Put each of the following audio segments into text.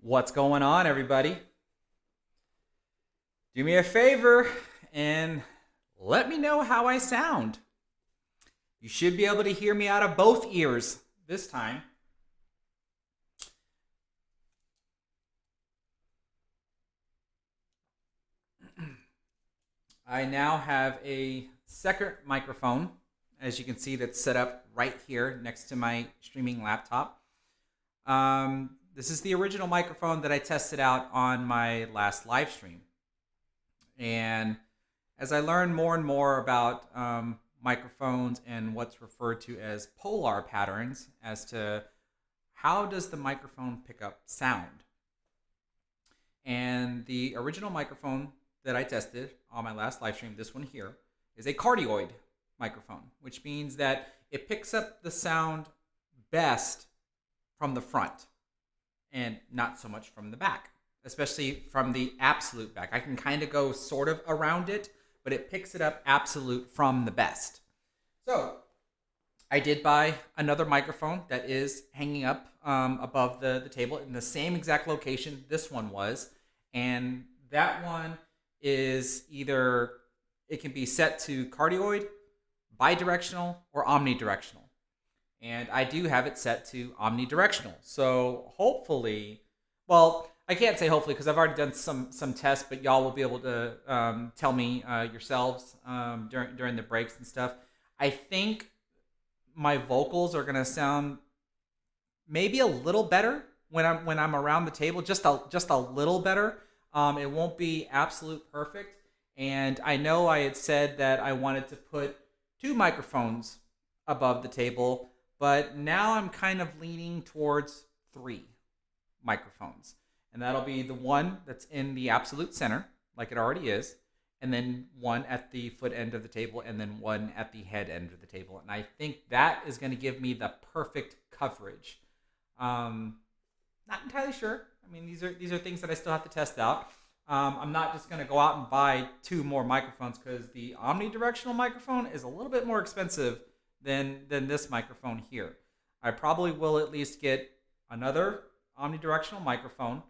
What's going on, everybody? Do me a favor and let me know how I sound. You should be able to hear me out of both ears this time. I now have a second microphone, as you can see, that's set up right here next to my streaming laptop. This is the original microphone that I tested out on my last live stream. And as I learn more and more about microphones and what's referred to as polar patterns as to how does the microphone pick up sound. And the original microphone that I tested on my last live stream, this one here, is a cardioid microphone, which means that it picks up the sound best from the front and not so much from the back, especially from the absolute back. I can kind of go sort of around it, but it picks it up absolute from the best. So I did buy another microphone that is hanging up above the table in the same exact location this one was. And that one is either, it can be set to cardioid, bidirectional, or omnidirectional. And I do have it set to omnidirectional. So hopefully, well, I can't say hopefully because I've already done some tests, but y'all will be able to tell me yourselves during the breaks and stuff. I think my vocals are gonna sound maybe a little better when I'm around the table, just a little better. It won't be absolute perfect. And I know I had said that I wanted to put 2 microphones above the table, but now I'm kind of leaning towards 3 microphones. And that'll be the one that's in the absolute center, like it already is, and then one at the foot end of the table, and then one at the head end of the table. And I think that is going to give me the perfect coverage. Not entirely sure. I mean, these are things that I still have to test out. I'm not just going to go out and buy 2 more microphones because the omnidirectional microphone is a little bit more expensive than this microphone here. I probably will at least get another omnidirectional microphone,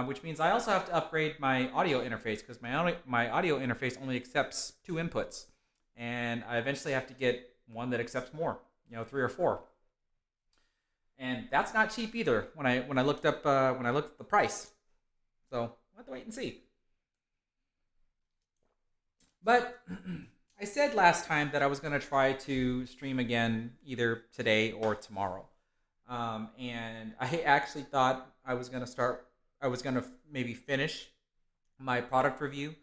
which means I also have to upgrade my audio interface because my audio interface only accepts 2 inputs, and I eventually have to get one that accepts more, 3 or 4. And that's not cheap either. When I looked up the price, so we'll have to wait and see. But I said last time that I was going to try to stream again either today or tomorrow, and I actually thought I was going to maybe finish my product review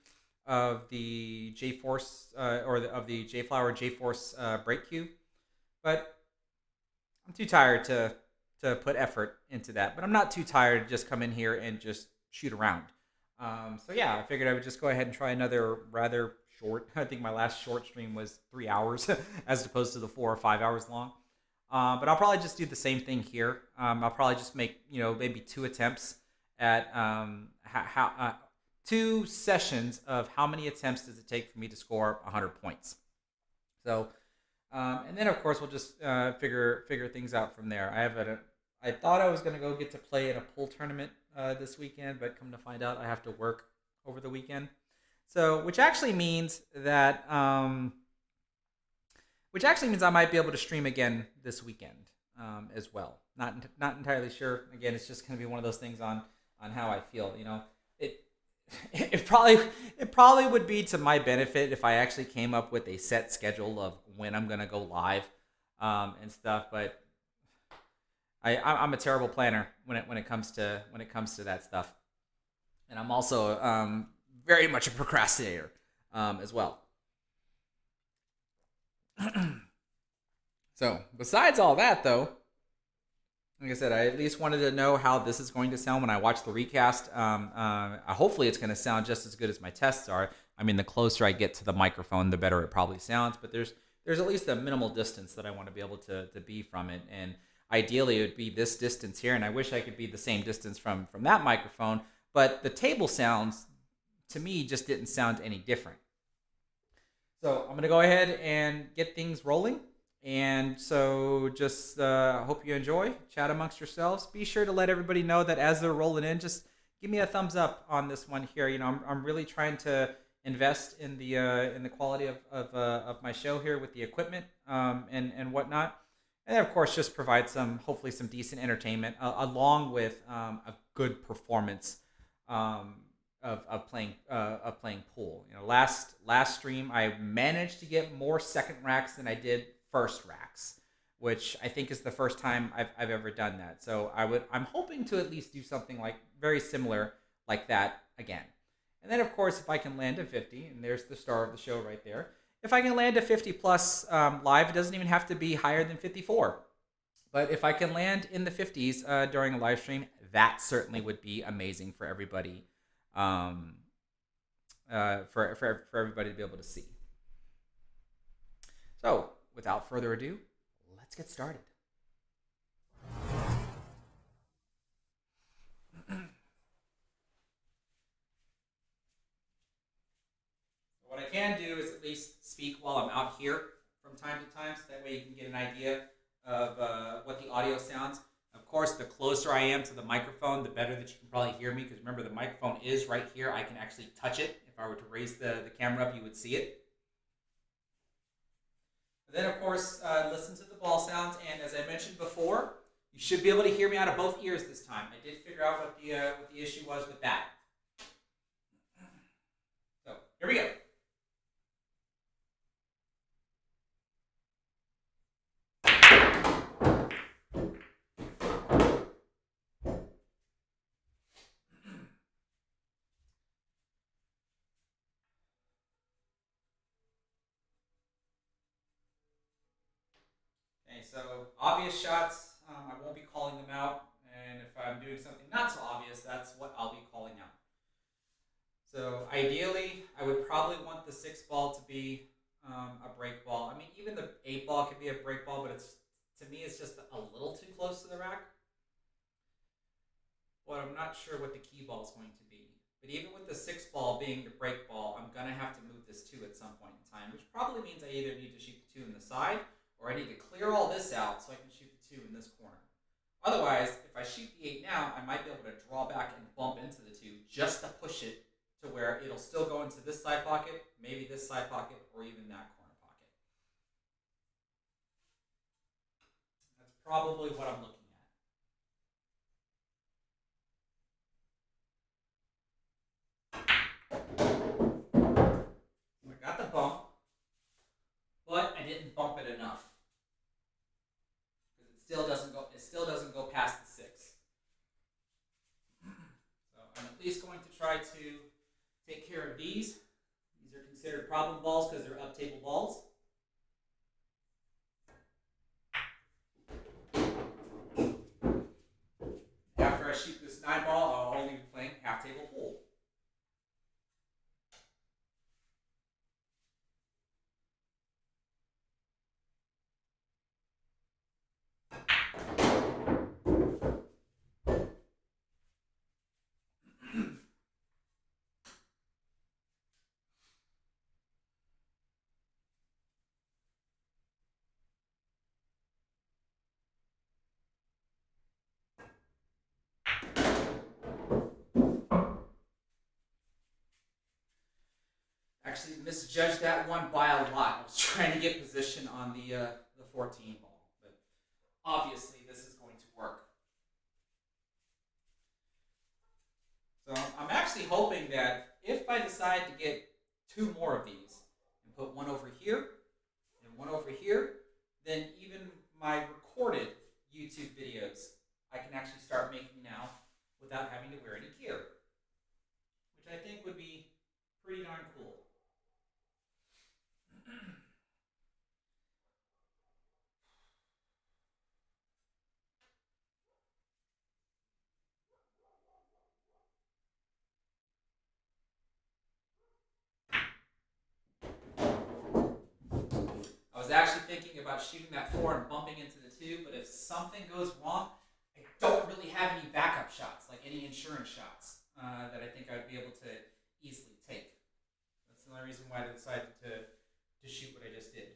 of the J-Force of the J-Flower J-Force brake cube, but I'm too tired to put effort into that. But I'm not too tired to just come in here and just shoot around. So yeah, I figured I would just go ahead and try another rather short. I think my last short stream was 3 hours as opposed to the 4 or 5 hours long. But I'll probably just do the same thing here. I'll probably just make maybe 2 attempts at 2 sessions of how many attempts does it take for me to score 100 points. So and then of course we'll just figure things out from there. I thought I was going to go get to play in a pool tournament this weekend, but come to find out I have to work over the weekend. So, which actually means I might be able to stream again this weekend as well. Not entirely sure. Again, it's just going to be one of those things on how I feel. It probably would be to my benefit if I actually came up with a set schedule of when I'm going to go live and stuff, but I'm a terrible planner when it comes to that stuff, and I'm also very much a procrastinator as well. So besides all that, though, like I said, I at least wanted to know how this is going to sound when I watch the recast. Hopefully, it's going to sound just as good as my tests are. I mean, the closer I get to the microphone, the better it probably sounds. But there's at least a minimal distance that I want to be able to be from it, and ideally, it would be this distance here, and I wish I could be the same distance from that microphone, but the table sounds, to me, just didn't sound any different. So I'm going to go ahead and get things rolling, And so just hope you enjoy. Chat amongst yourselves. Be sure to let everybody know that as they're rolling in, just give me a thumbs up on this one here. You know, I'm really trying to invest in the quality of my show here with the equipment and whatnot. And then, of course, just provide some, hopefully, some decent entertainment along with a good performance um, of playing pool. You know, last stream I managed to get more second racks than I did first racks, which I think is the first time I've ever done that. So I'm hoping to at least do something like very similar like that again. And then, of course, if I can land a 50, and there's the star of the show right there. If I can land a 50 plus live, it doesn't even have to be higher than 54. But if I can land in the 50s during a live stream, that certainly would be amazing for everybody, um, for everybody to be able to see. So, without further ado, let's get started. What I can do is at least speak while I'm out here from time to time, so that way you can get an idea of what the audio sounds. Of course, the closer I am to the microphone, the better that you can probably hear me, because remember, the microphone is right here. I can actually touch it. If I were to raise the camera up, you would see it. But then, of course, listen to the ball sounds, and as I mentioned before, you should be able to hear me out of both ears this time. I did figure out what the issue was with that. So, here we go. Okay, so obvious shots, I won't be calling them out. And if I'm doing something not so obvious, that's what I'll be calling out. So ideally, I would probably want the 6 ball to be a break ball. I mean, even the 8 ball could be a break ball, but to me, it's just a little too close to the rack. But I'm not sure what the key ball is going to be. But even with the 6 ball being the break ball, I'm going to have to move this 2 at some point in time, which probably means I either need to shoot the 2 in the side, or I need to clear all this out so I can shoot the 2 in this corner. Otherwise, if I shoot the 8 now, I might be able to draw back and bump into the 2 just to push it to where it'll still go into this side pocket, maybe this side pocket, or even that corner pocket. That's probably what I'm looking at. So I got the bump, but I didn't bump it enough, because it still doesn't go past the 6. So I'm at least going to try to take care of these. These are considered problem balls because they're up table balls. After I shoot this 9 ball, I'll only be playing half table pool. Actually misjudged that one by a lot. I was trying to get position on the 14 ball, but obviously this is going to work. So I'm actually hoping that if I decide to get 2 more of these and put one over here and one over here, then even my recorded YouTube videos I can actually start making now without having to wear any gear, which I think would be pretty darn cool. I was actually thinking about shooting that 4 and bumping into the 2, but if something goes wrong, I don't really have any backup shots, like any insurance shots, that I think I'd be able to easily take. That's the only reason why I decided to shoot what I just did.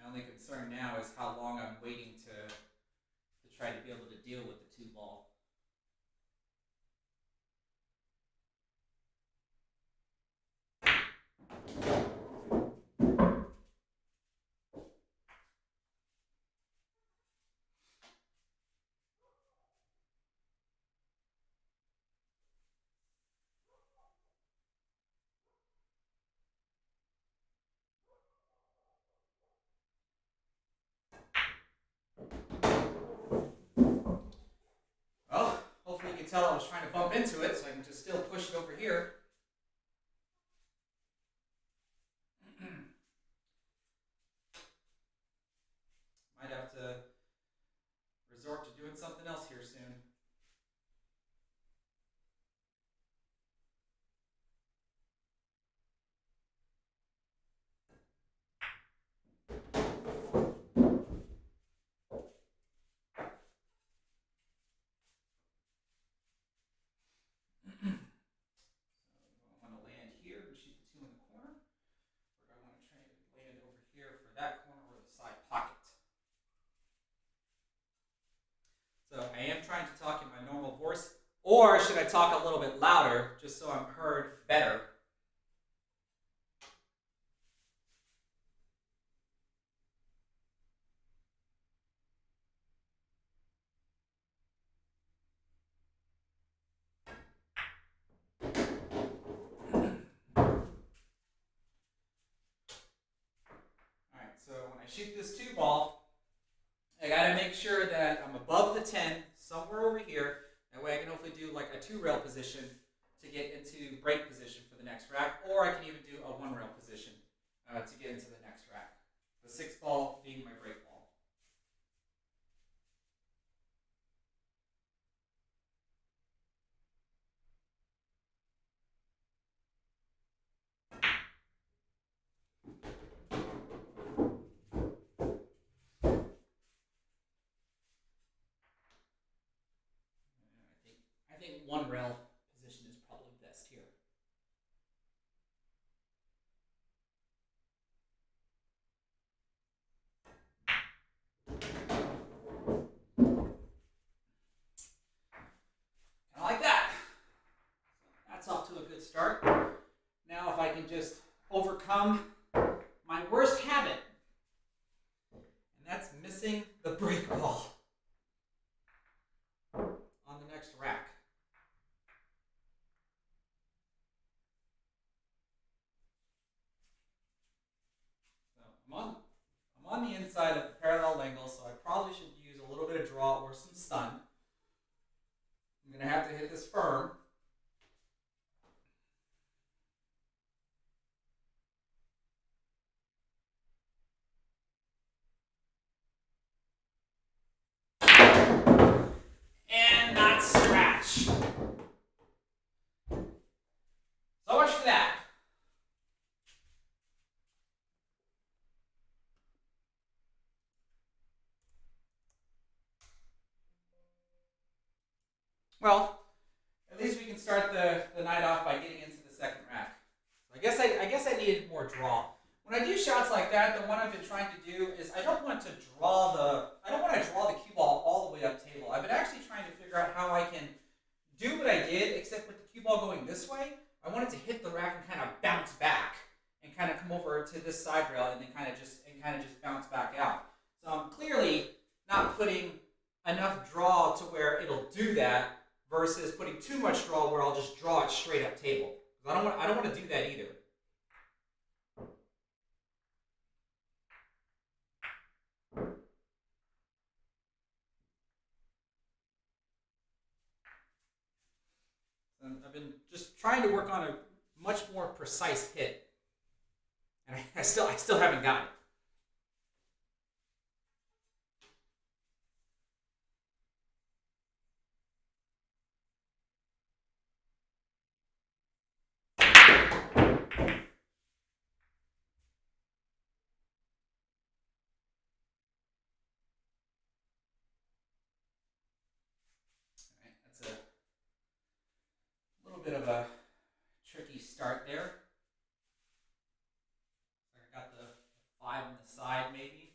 My only concern now is how long I'm waiting to try to be able to deal with the 2 ball. Well, hopefully you can tell I was trying to bump into it, so I can just still push it over here. Might have to resort to doing something else here soon. I want to land here and shoot the 2 in the corner, or do I want to try to land over here for that corner or the side pocket? So I am trying to talk in my normal voice, or should I talk a little bit louder just so I'm heard better? Alright, so when I shoot this 2 ball, I gotta make sure that I'm above the 10, somewhere over here. That way I can hopefully do like a 2-rail position to get into break position for the next rack, or I can even do a 1-rail position to get into the next rack. The 6 ball being my break ball. I think 1-rail position is probably best here. Kind of like that. That's off to a good start. Now if I can just overcome my worst habit, and that's missing the break ball on the next rack. So I'm on the inside of the parallel angle, so I probably should use a little bit of draw or some stun. I'm going to have to hit this firm. And not scratch. So much for that. Well, at least we can start the night off by getting into the second rack. So I guess I needed more draw. When I do shots like that, the one I've been trying to do is I don't want to draw the cue ball all the way up table. I've been actually trying to figure out how I can do what I did, except with the cue ball going this way. I want it to hit the rack and kind of bounce back and kind of come over to this side rail and then kind of just bounce back out. So I'm clearly not putting enough draw to where it'll do that versus putting too much draw where I'll just draw it straight up table. I don't want to do that either. And I've been just trying to work on a much more precise hit, and I still haven't got it. That's a little bit of a tricky start there. I got the 5 on the side maybe.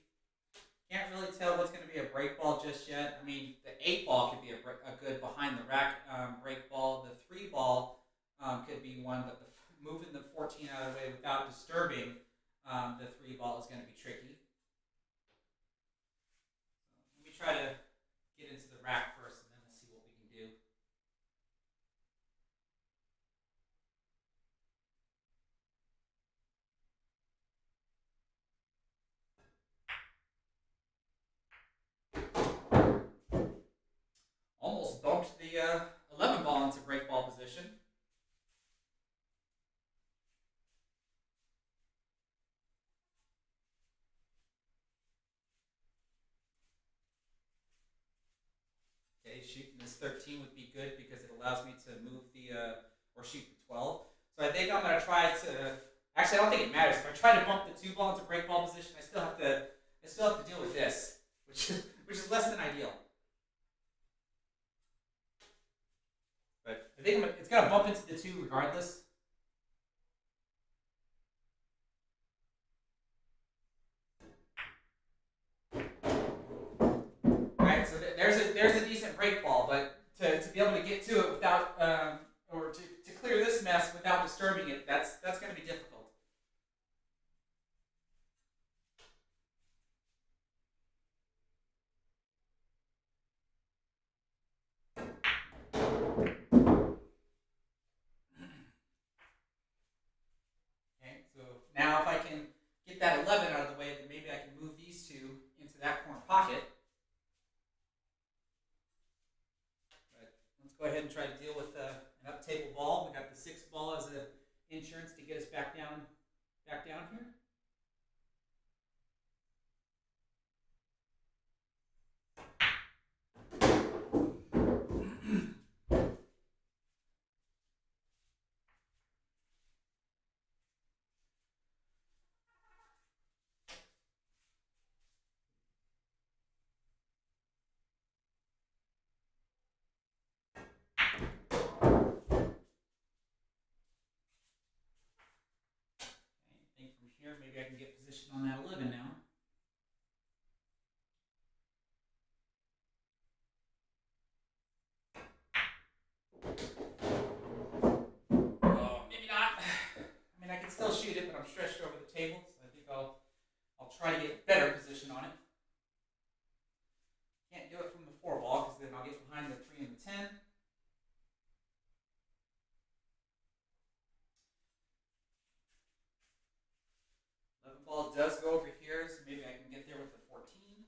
Can't really tell what's going to be a break ball just yet. I mean, the 8 ball could be a good behind the rack break ball. The 3 ball could be one, but moving the 14 out of the way without disturbing the 3 ball is going to be tricky. Let me try to get into the rack first, and then we'll see what we can do. Almost bumped the 11 ball into break ball position. Okay, shooting this 13 would be good because it allows me to move the or shoot the 12. So I think I'm gonna try to. Actually, I don't think it matters. If I try to bump the 2 ball into break ball position, I still have to deal with this, which is less than ideal. But I think it's gonna bump into the 2 regardless. Right. So there's a decent break ball, but to be able to get to it without or to clear this mess without disturbing it, that's going to be difficult. Okay, so now if I can get that 11 out of the way, then maybe I can move these 2 into that corner pocket. But let's go ahead and try to deal with an up table ball. We got the 6 ball as an insurance to get us back down here. I think from here maybe I can get position on that 11 now. Oh, maybe not. I mean, I can still shoot it, but I'm stretched over the table, so I think I'll try to get better position on it. Can't do it from the 4 ball because then I'll get behind the 3 and the 10. 11 ball does go over here, so maybe I can get there with the 14.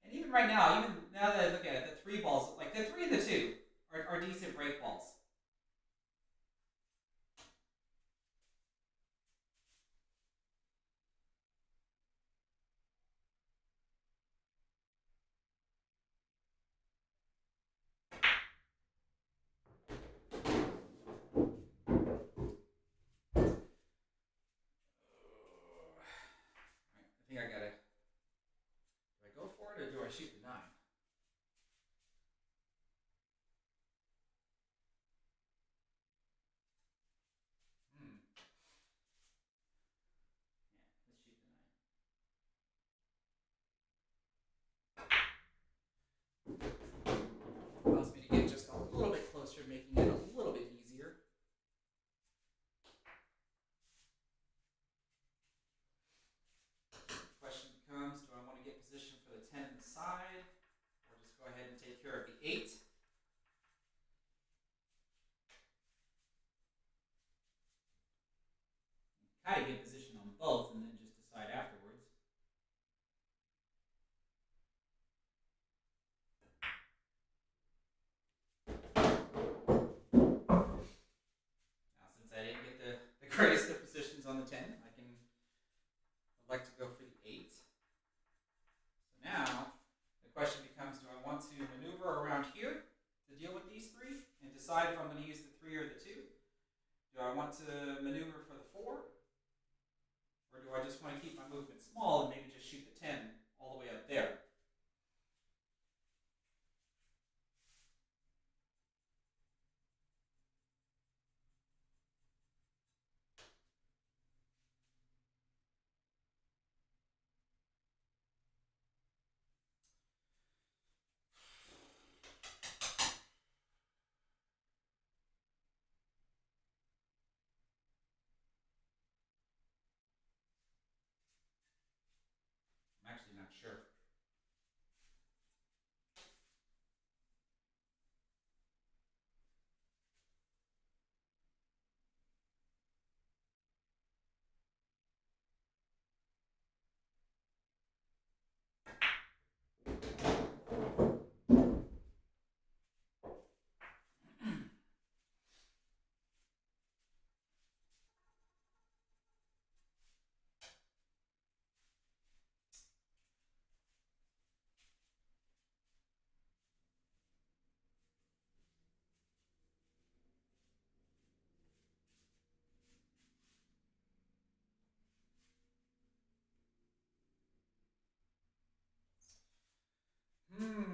And even right now, even now that I look at it, the 3 balls, like the 3 and the 2, are decent break balls. I think I gotta. Do I go for it or do I shoot the 9? Hmm. Yeah, let's shoot the 9. Allows me to get just a little bit closer, making it a little bit easier. The question becomes, do I want to get position for the 10 in the side, or just go ahead and take care of the 8? Kind of get position on both, and then just decide afterwards. Now, since I didn't get the greatest of positions on the 10, I'd like to go for the 8. So now, the question becomes, do I want to maneuver around here to deal with these 3 and decide if I'm going to use the 3 or the 2? Do I want to maneuver for the 4? Or do I just want to keep my movement small and maybe just shoot the 10 all the way up there? sure. Hmm.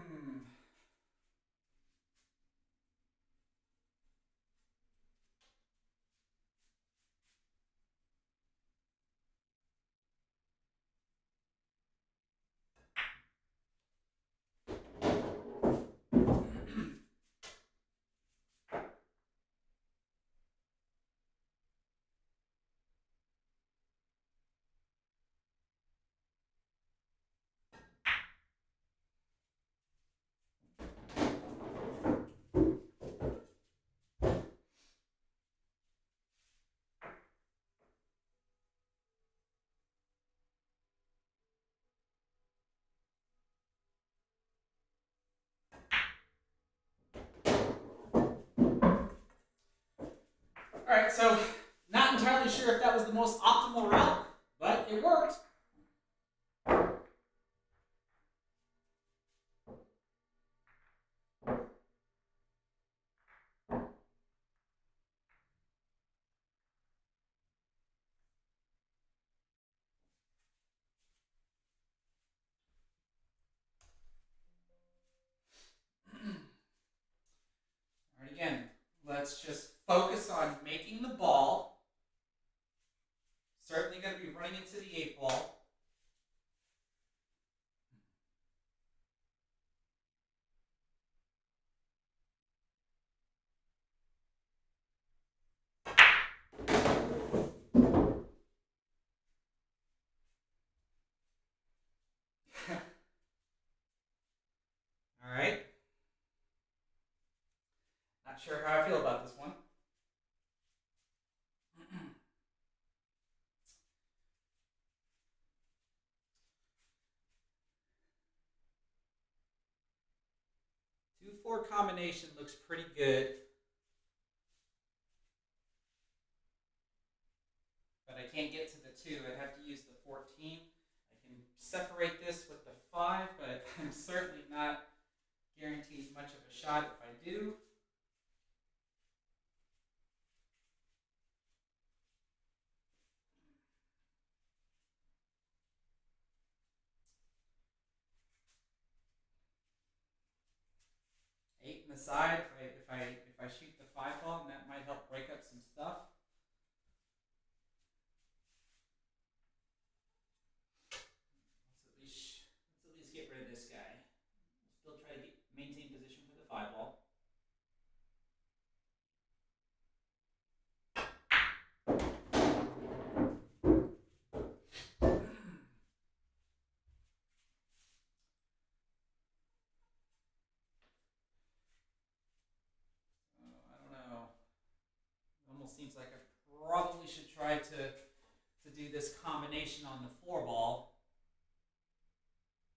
All right, so not entirely sure if that was the most optimal route, but it worked. All right, again, let's just focus on making the ball. Certainly going to be running into the 8 ball. All right. Not sure how I feel about this one. Two, four combination looks pretty good, but I can't get to the 2. I'd have to use the 14. I can separate this with the 5, but I'm certainly not guaranteed much of a shot if I do. Eight in the side. If I shoot the 5 ball, and that might help break up some stuff. Let's at least get rid of this guy. We'll still try to maintain position for the 5 ball. I don't know. It almost seems like I probably should try to do this combination on the 4 ball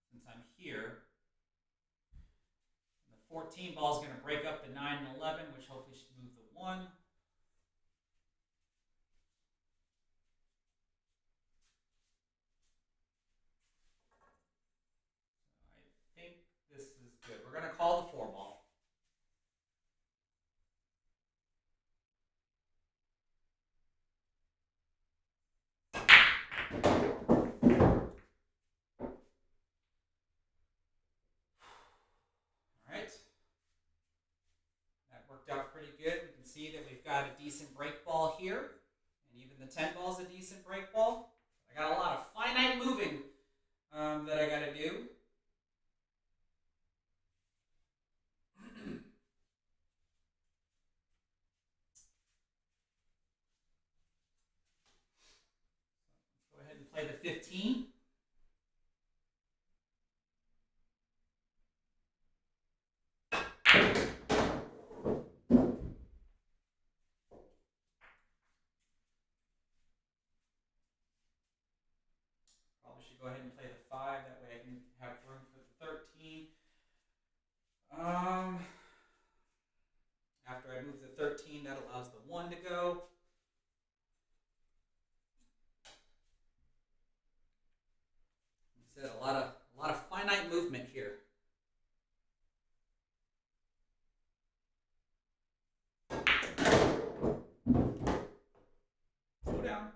since I'm here. And the 14 ball is going to break up the 9 and 11, which hopefully should move the 1. I think this is good. We're going to call the 4 ball. Alright. That worked out pretty good. We can see that we've got a decent break ball here. And even the 10 ball is a decent break ball. I got a lot of finite moving that I got to do. Go ahead and play the 15. go ahead and play the 5. That way I can have room for the 13. After I move the 13, that allows the 1 to go. Said a lot of finite movement here. Slow down.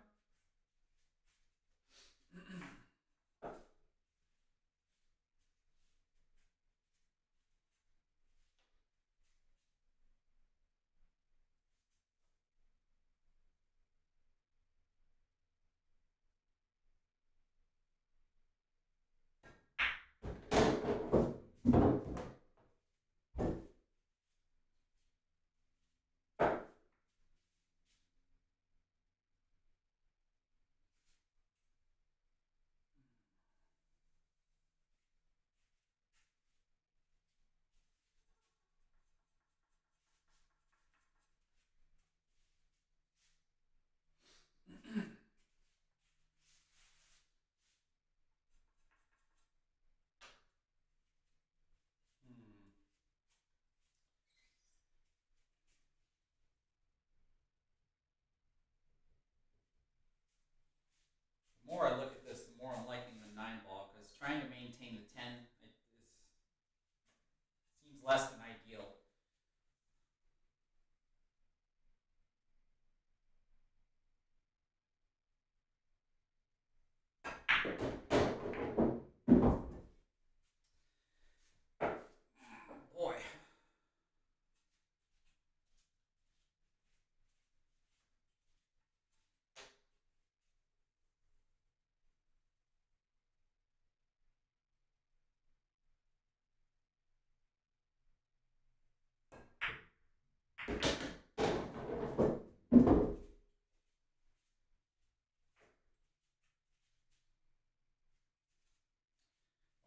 The more I look at this, the more I'm liking the 9 ball, because trying to maintain the 10 seems less than ideal. Boy.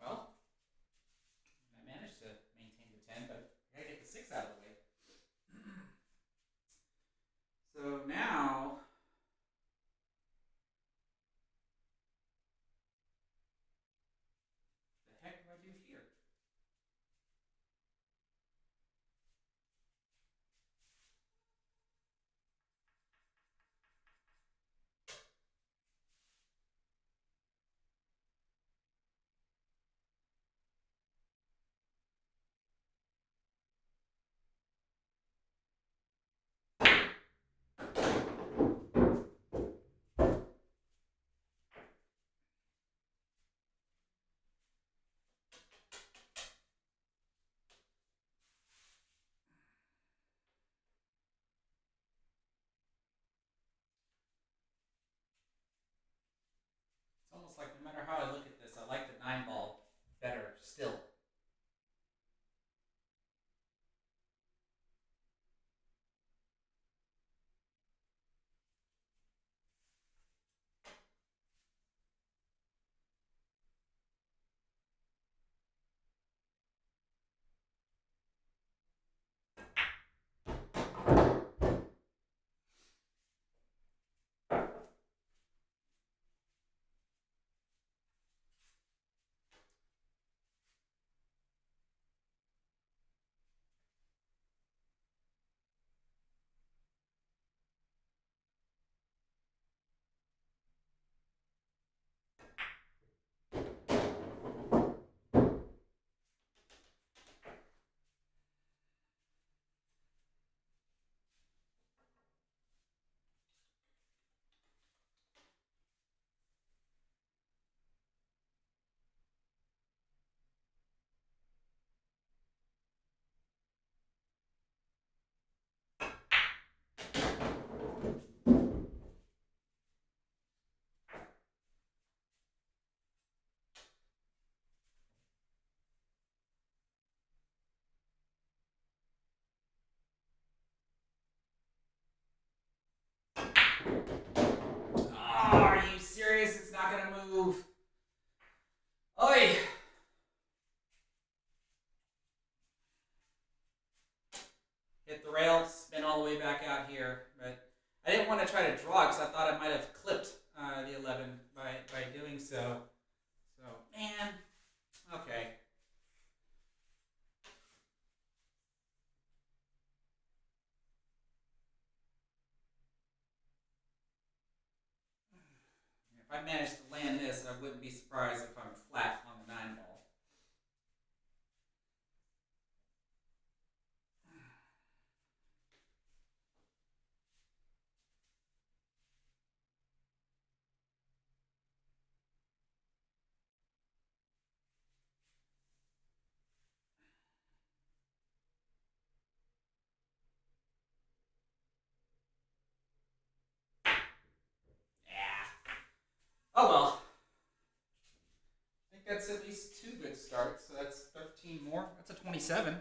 Well, I managed to maintain the 10, but I gotta get the 6 out of the way. So now, the heck do I do here? It's almost like no matter how I look at this, I like the 9 ball better still. Oh, are you serious? It's not gonna move. Oi! Hit the rail, spin all the way back out here. But I didn't want to try to draw because I thought I might have clipped the 11 by doing so. Man, okay. If I manage to land this, I wouldn't be surprised if I'm flat on the 9 ball. Yeah. Oh well. I think that's at least 2 good starts. So that's 13 more. That's a 27.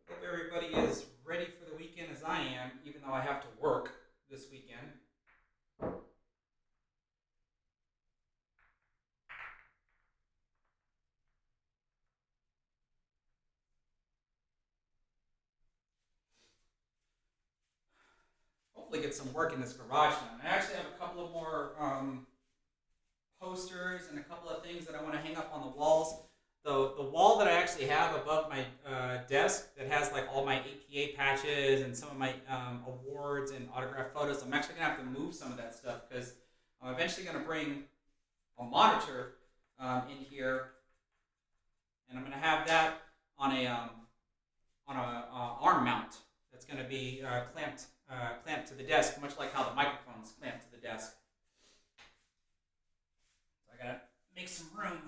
Hope everybody is ready for the weekend as I am, even though I have to work this weekend. Hopefully get some work in this garage now. I actually have a couple of more posters and a couple of things that I want to hang up on the walls. The wall that I actually have above my desk that has like all my APA patches and some of my awards and autograph photos, I'm actually gonna have to move some of that stuff because I'm eventually gonna bring a monitor in here, and I'm gonna have that on a arm mount that's gonna be clamped to the desk, much like how the microphone's clamped to the desk. So I gotta make some room.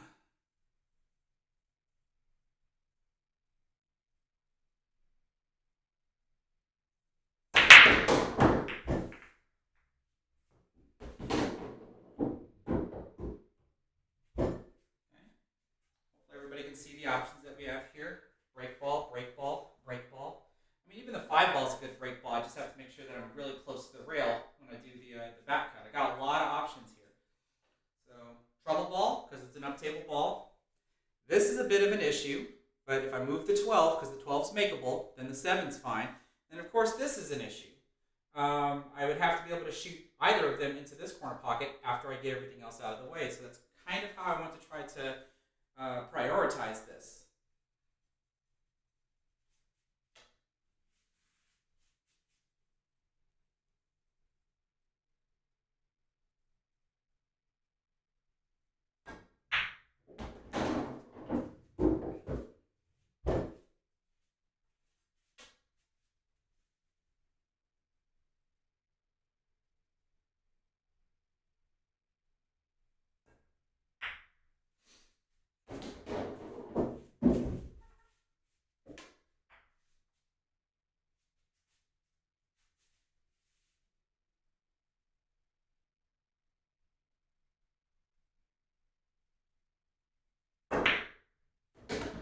Everybody can see the options that we have here. Break ball, break ball, break ball. I mean, even the 5 ball is a good break ball. I just have to make sure that I'm really close to the rail when I do the back cut. I got a lot of options here. So trouble ball, because it's an up table ball. This is a bit of an issue, but if I move the 12, because the 12's makeable, then the 7's fine. And of course, this is an issue. I would have to be able to shoot either of them into this corner pocket after I get everything else out of the way. So that's kind of how I want to try to prioritize this.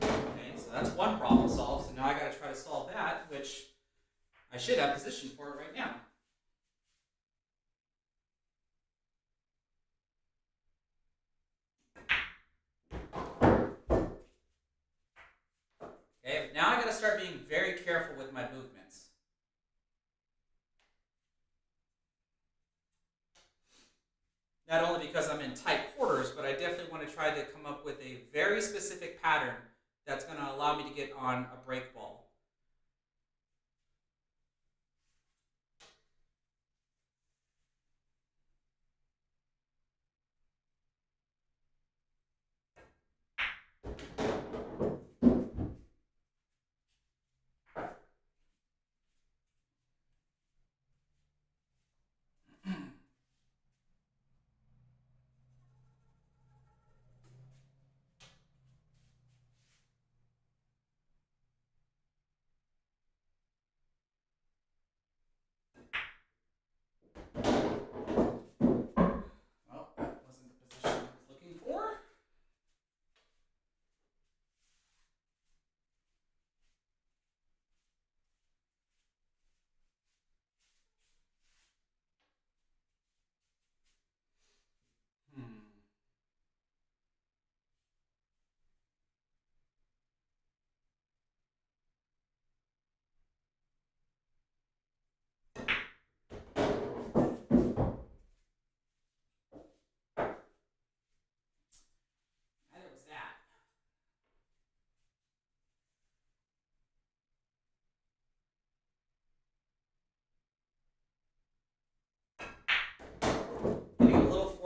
Okay, so that's one problem solved. So now I got to try to solve that, which I should have position for it right now. Okay, now I got to start being very careful with my movements. Not only because I'm in tight quarters, but I definitely want to try to come up with a very specific pattern that's going to allow me to get on a break ball.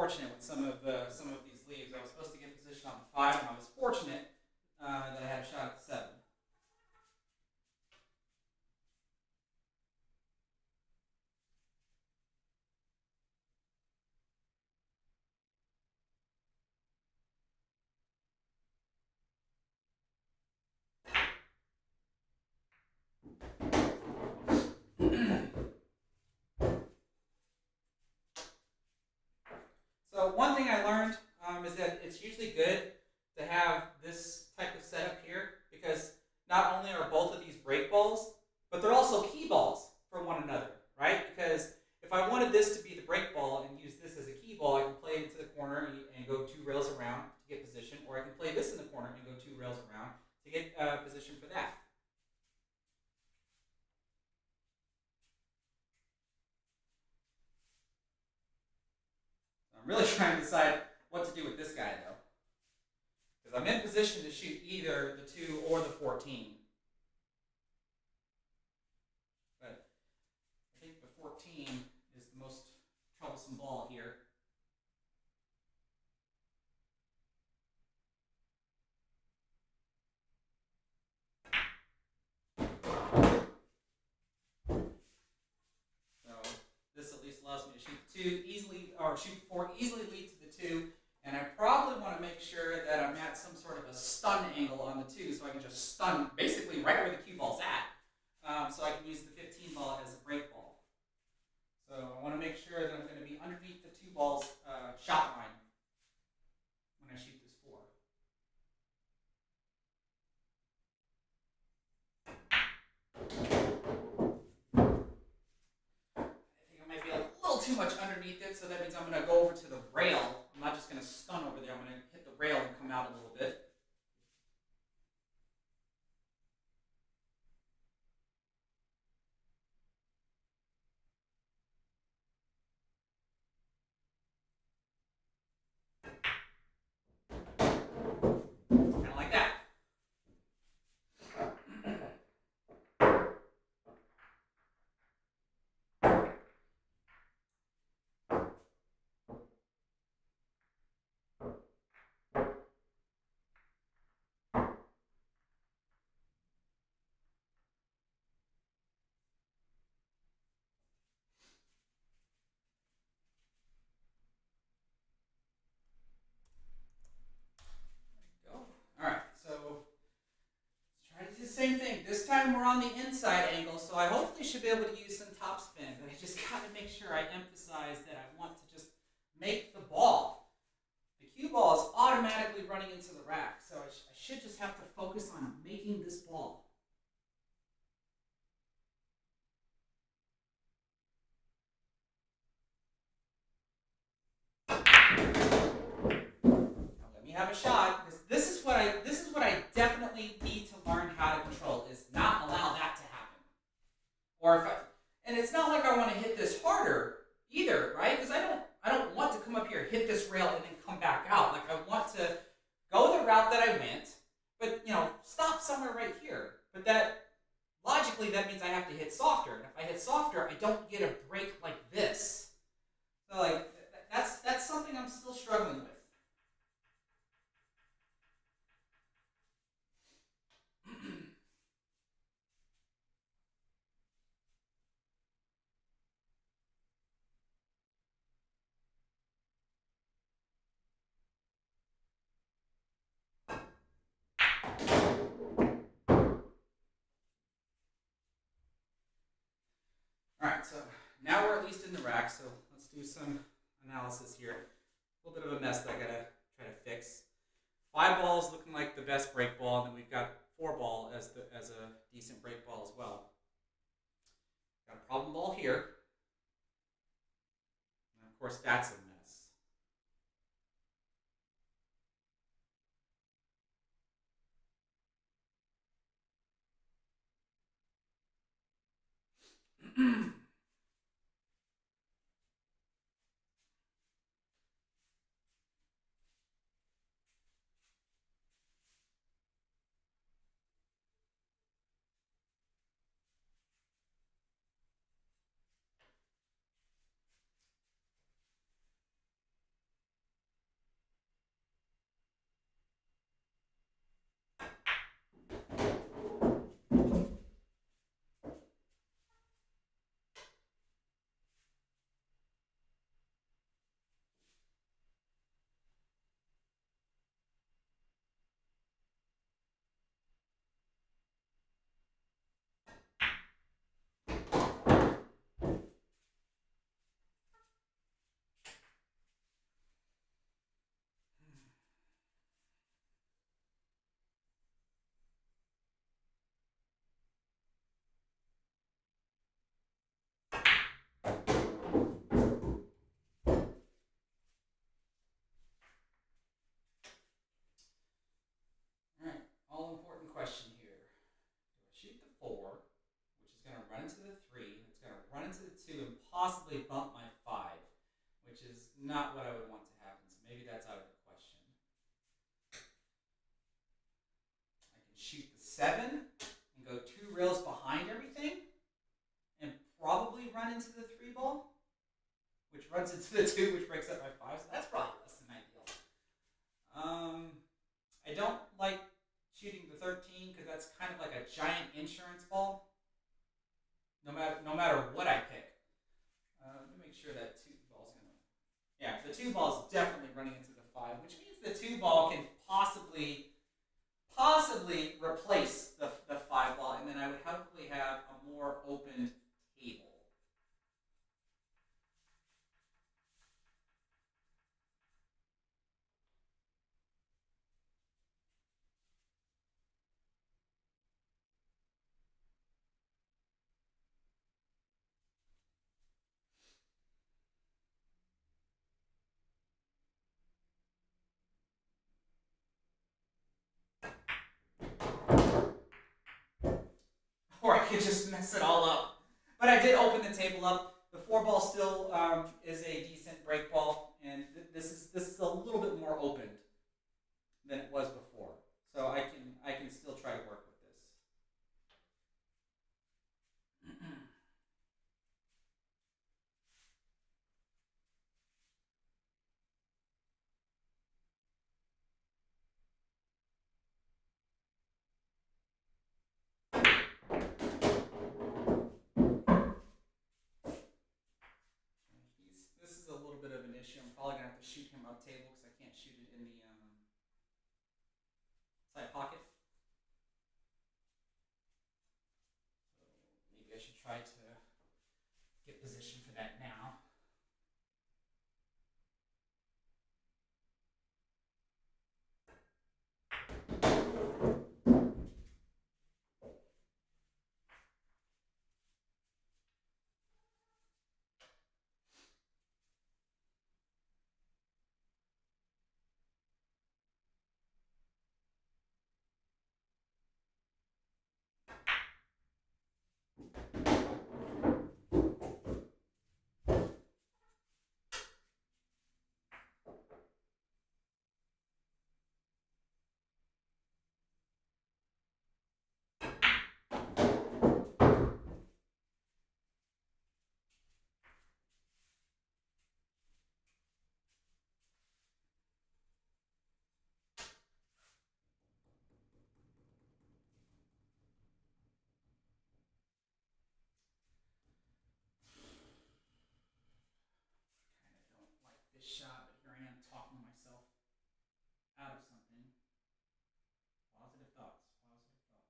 fortunate with some of these leaves. I was supposed to get position on the 5, and I was fortunate that I had a shot at the 7. So one thing I learned is that it's usually good to have this type of setup here because not only are both of these break balls, but they're also key balls for one another, right? Because if I wanted this to be the break ball and use this as a key ball, I can play it into the corner and go 2 rails around to get position, or I can play this in the corner and go 2 rails around to get position for that. So I'm really trying to decide what to do with this guy though, because I'm in position to shoot either the 2 or the 14. But I think the 14 is the most troublesome ball here. So this at least allows me to shoot 2 easily, or shoot 4 easily, lead to the 2. And I probably want to make sure that I'm at some sort of a stun angle on the 2, so I can just stun basically right where the cue ball's at. So I can use the 15 ball as a break ball. So I want to make sure that I'm going to be underneath the 2 balls shot line when I shoot this 4. I think I might be a little too much underneath it, so that means I'm going to go over to the rail. I'm not just going to stun over there, I'm going to hit the rail and come out a little bit. Kind of like that. Alright, so let's try to do the same thing. This time we're on the inside angle, so I hopefully should be able to use some topspin, but I just gotta make sure I emphasize that I want to just make the ball. The cue ball is automatically running into the rack, so I should just have to focus on making this ball. Now let me have a shot, because this is what I definitely need to learn how to control, is not allow that to happen. Or if I, and it's not like I want to hit this harder either, right? Because I don't want to come up here, hit this rail, and then come back out. Like I want to go the route that I went, but stop somewhere right here. But that logically that means I have to hit softer. And if I hit softer, I don't get a break like this. So like that's something I'm still struggling with. Alright, so now we're at least in the rack, so let's do some analysis here. A little bit of a mess that I gotta try to fix. 5 balls looking like the best break ball, and then we've got 4 ball as a decent break ball as well. Got a problem ball here. And of course that's a mess. possibly bump my 5, which is not what I would want to happen. So maybe that's out of the question. I can shoot the 7 and go 2 rails behind everything and probably run into the 3 ball, which runs into the 2, which breaks up my 5. So that's probably less than ideal. I don't like shooting the 13 because that's kind of like a giant insurance ball. No matter what I pick. Let me make sure that 2 ball's gonna. Yeah, the 2 ball's definitely running into the 5, which means the 2 ball can possibly replace the 5 ball, and then I would hopefully have a more open table. Or I could just mess it all up. But I did open the table up. The 4 ball still is a decent break ball, and this is a little bit more open than it was before. So I can still try to work with this. This is a little bit of an issue. I'm probably gonna have to shoot him up table because I can't shoot it in the side pocket. So maybe I should try to get position for that now. Kind of don't like this shot, but here I am talking myself out of something. Positive thoughts. Positive thoughts.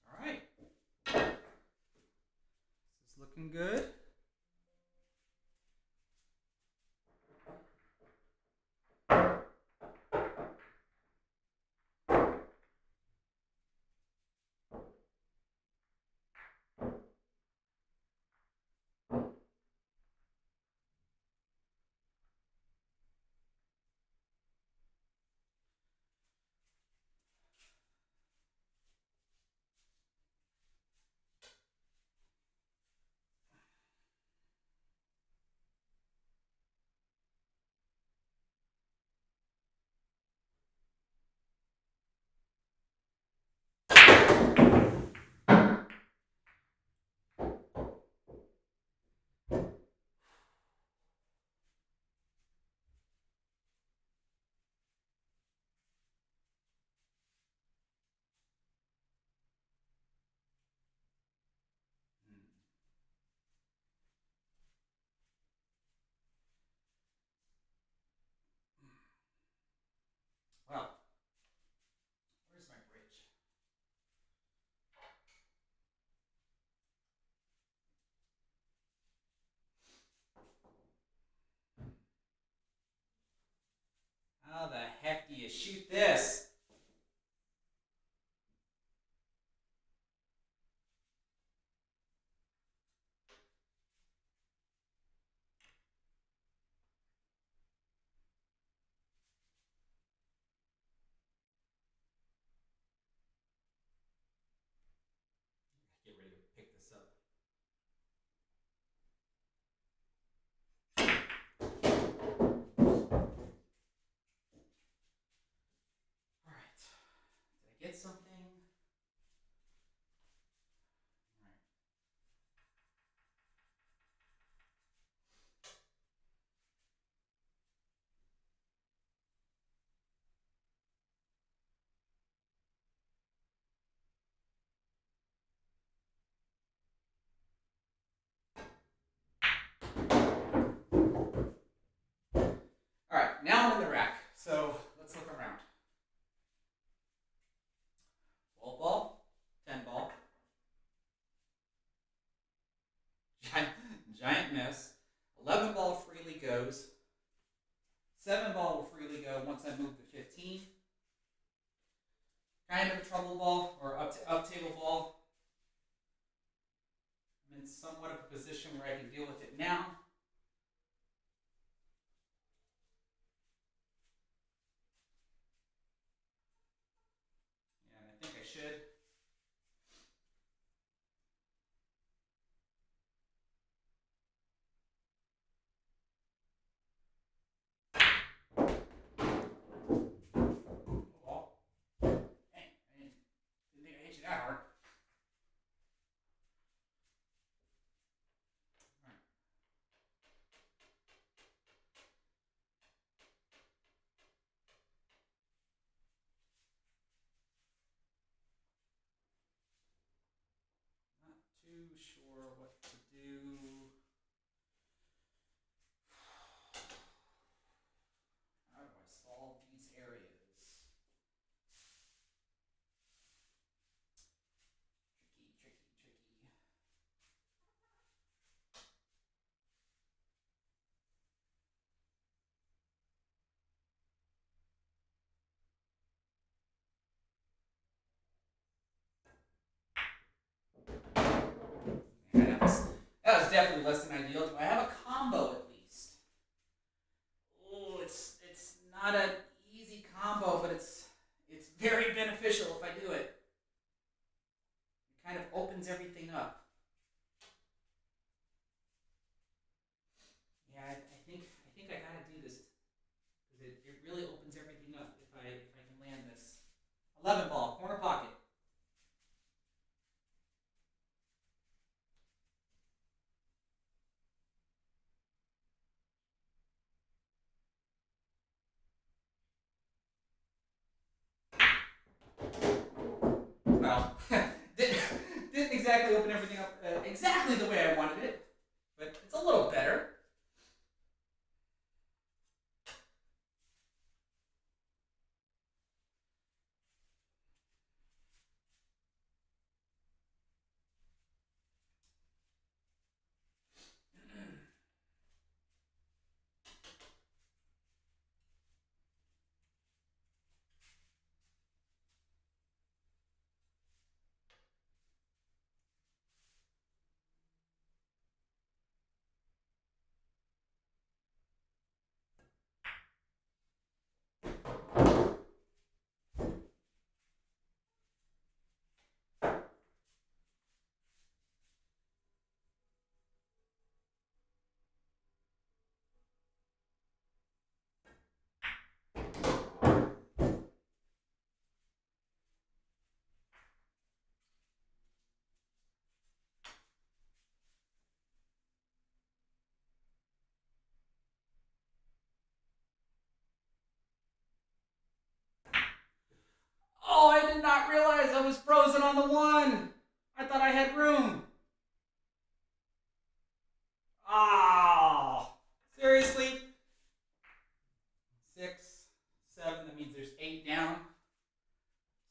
All right. This is looking good. Well, where's my bridge? How the heck do you shoot this? Get ready to pick this up. All right. Did I get something? All right, now I'm in the rack, so let's look around. 12 ball, 10 ball, giant miss. 11 ball freely goes. 7 ball will freely go once I move to 15. Kind of a trouble ball, or up table ball. I'm in somewhat of a position where I can deal with it now. And I think I should. Ball. Dang, I didn't think I hit you that hard. Not too sure what to do. How do I solve these areas? Tricky. Yeah, that was definitely less than ideal. Do I have a combo at least? Oh, it's not an easy combo, but it's very beneficial if I do it. It kind of opens everything up. Yeah, I think I gotta do this because it really opens everything up if I can land this. 11 ball, corner pocket. Well, didn't exactly open everything up exactly the way I wanted it, but it's a little better. Oh, I did not realize I was frozen on the one. I thought I had room. Oh, seriously? 6, 7, that means there's 8 8 down.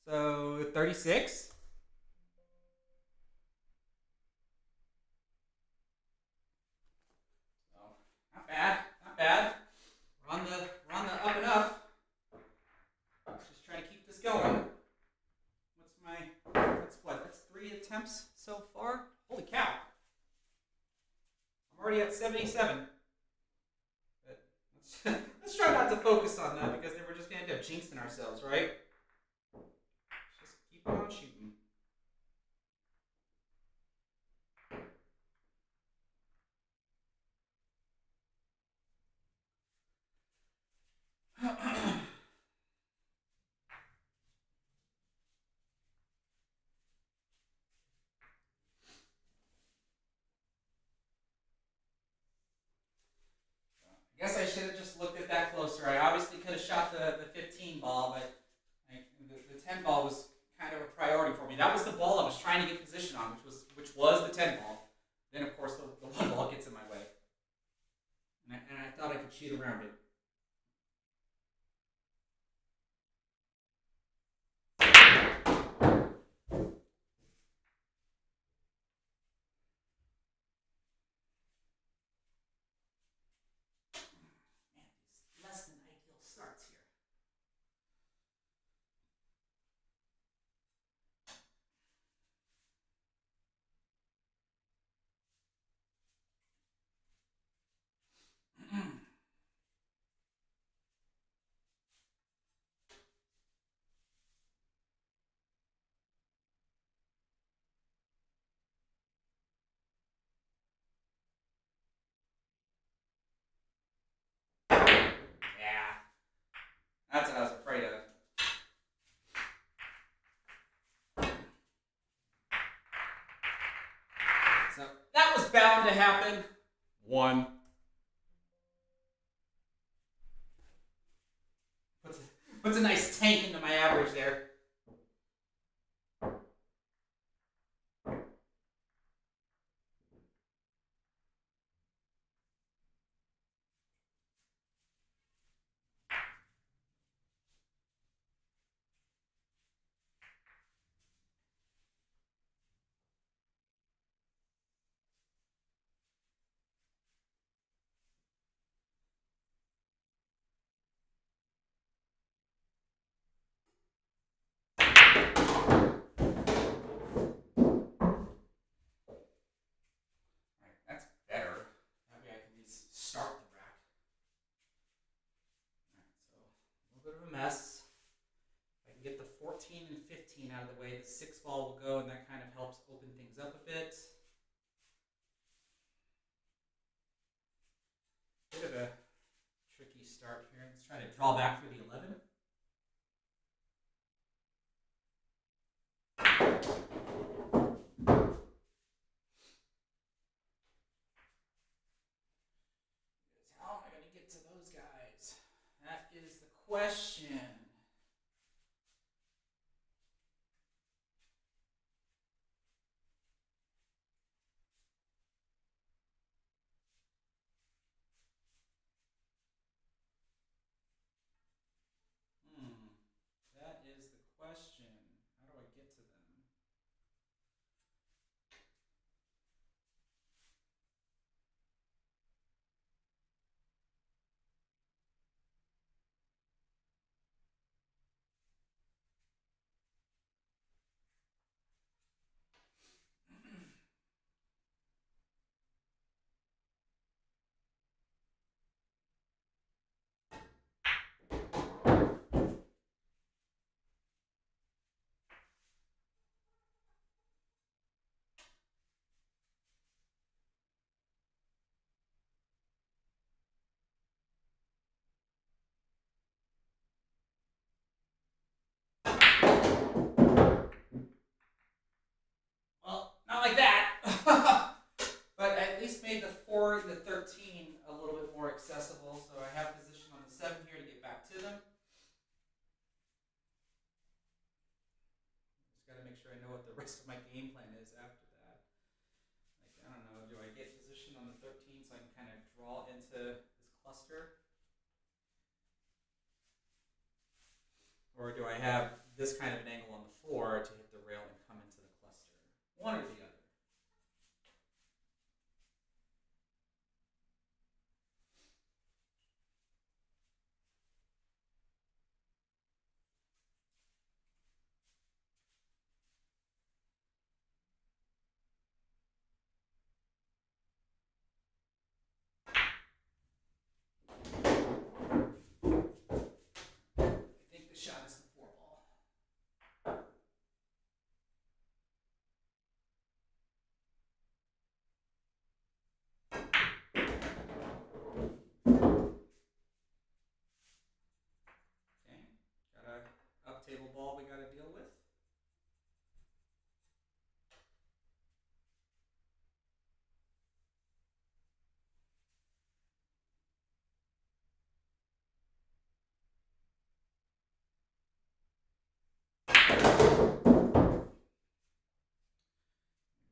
So 36. So not bad, not bad. We're on the up and up. Let's just try to keep this going. That's 3 attempts so far. Holy cow! I'm already at 77. But let's try not to focus on that because then we're just gonna end up jinxing ourselves, right? Just keep on shooting. I guess I should have just looked at that closer. I obviously could have shot the 15 ball, but the 10 ball was kind of a priority for me. That was the ball I was trying to get position on, which was the 10 ball. Then of course the 1 ball gets in my way, and I thought I could shoot around it. Man, these less than ideal starts here. Yeah, that's what I was afraid of. So that was bound to happen. 1. Puts a nice tank into my average there. That's better. That way I can at least start the rack. Alright, so a little bit of a mess. If I can get the 14 and 15 out of the way, the 6 ball will go, and that kind of helps open things up a bit. Bit of a tricky start here. Let's try to draw back for the 11. How am I going to get to those guys? That is the question. That is the question. How do I get to them? Well, not like that. But I at least made the 4 and the 13 a little bit more accessible, so I have position on the 7 here to get back to them. Just got to make sure I know what the rest of my game plan is after that. Like, I don't know, do I get position on the 13 so I can kind of draw into this cluster? Or do I have this kind of an angle on the floor to hit the rail and come into the cluster? One or the other. I think the shot is the 4-ball. Okay, got a up table ball we got to deal with.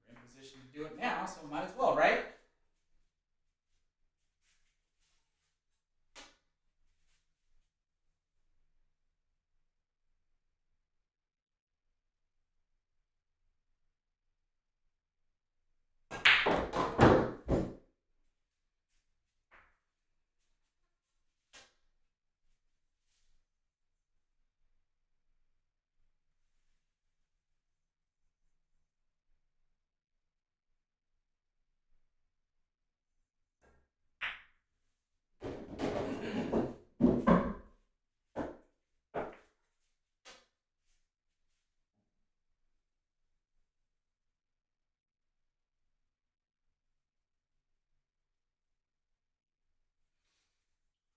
We're in position to do it now, so might as well, right?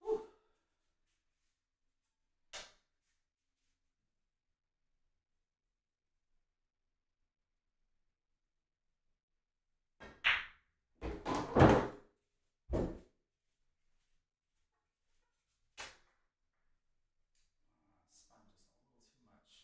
Whew. Spun just a little too much.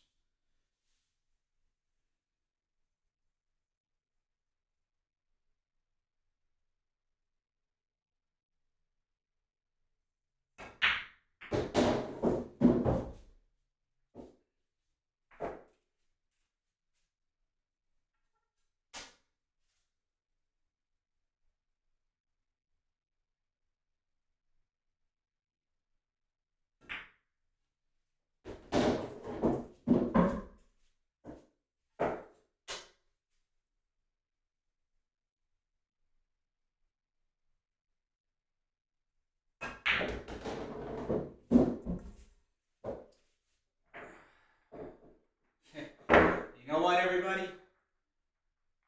You know what, everybody?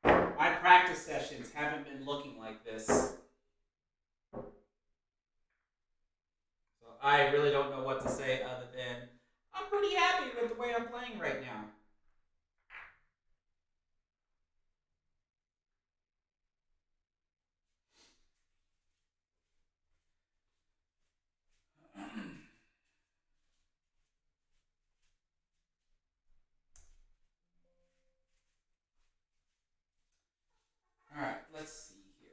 My practice sessions haven't been looking like this. So I really don't know what to say other than I'm pretty happy with the way I'm playing right now. All right, let's see here.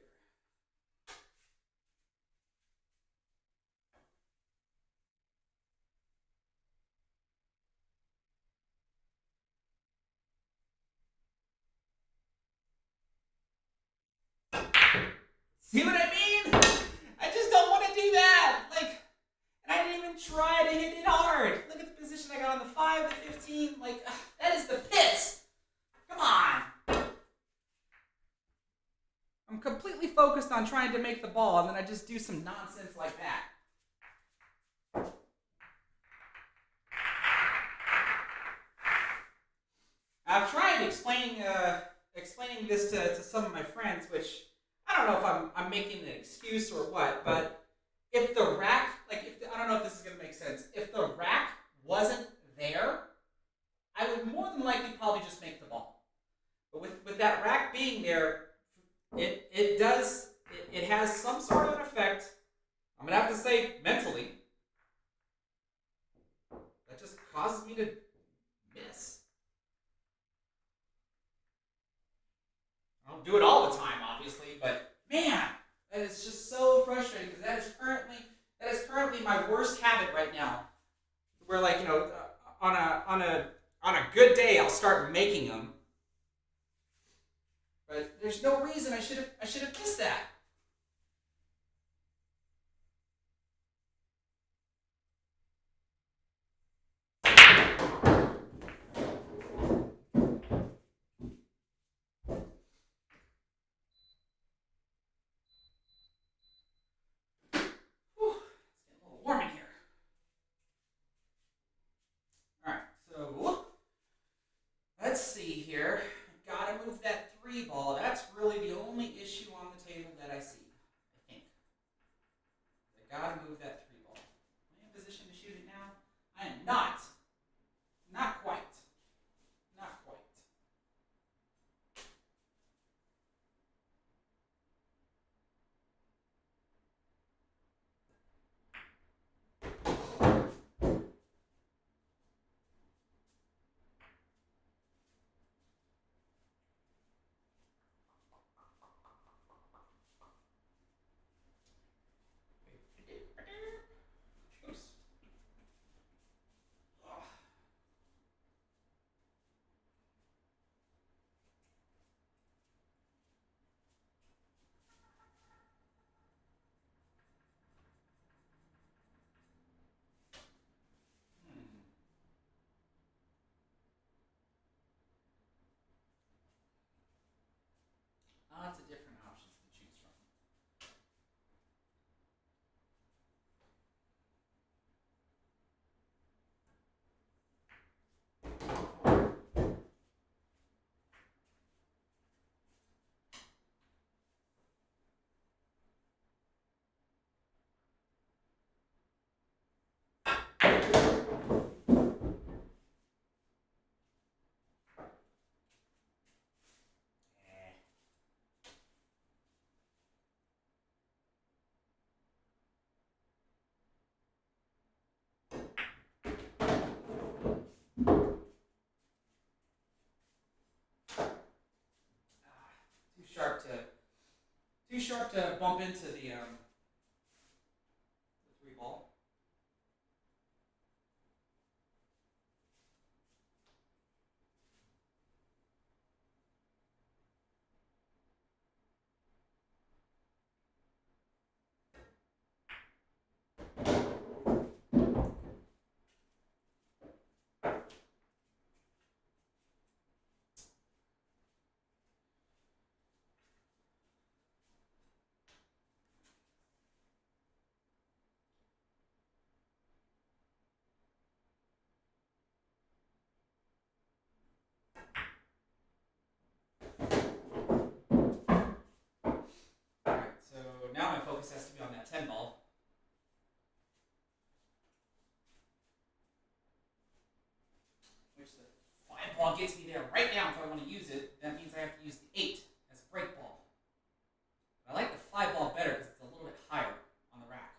See what I mean? I just don't want to do that. Like, and I didn't even try to hit it hard. Look at the position I got on the 5, the 15. Like, that is the pits. Come on. I'm completely focused on trying to make the ball, and then I just do some nonsense like that. I've tried explaining this to some of my friends, which I don't know if I'm making an excuse or what, but if the rack, I don't know if this is going to make sense. If the rack wasn't there, I would more than likely probably just make the ball. But with that rack being there, it has some sort of an effect. I'm going to have to say mentally. That just causes me to miss. I don't do it all the time, obviously, but man, that is just so frustrating because that is currently my worst habit right now. Where on a good day, I'll start making them. But there's no reason I should have missed that. Whew, it's getting a little warm in here. All right, so let's see here. Gotta move that 3 ball. That's really the only issue on the table that I see, I think. I gotta move that 3 ball. Am I in position to shoot it now? I am not. Not quite. Not quite. Oops. Lots of different options to choose from. Too sharp to bump into the 3 ball. Alright, so now my focus has to be on that 10 ball. Which the 5 ball gets me there right now if I want to use it. That means I have to use the 8 as a break ball. But I like the 5 ball better because it's a little bit higher on the rack.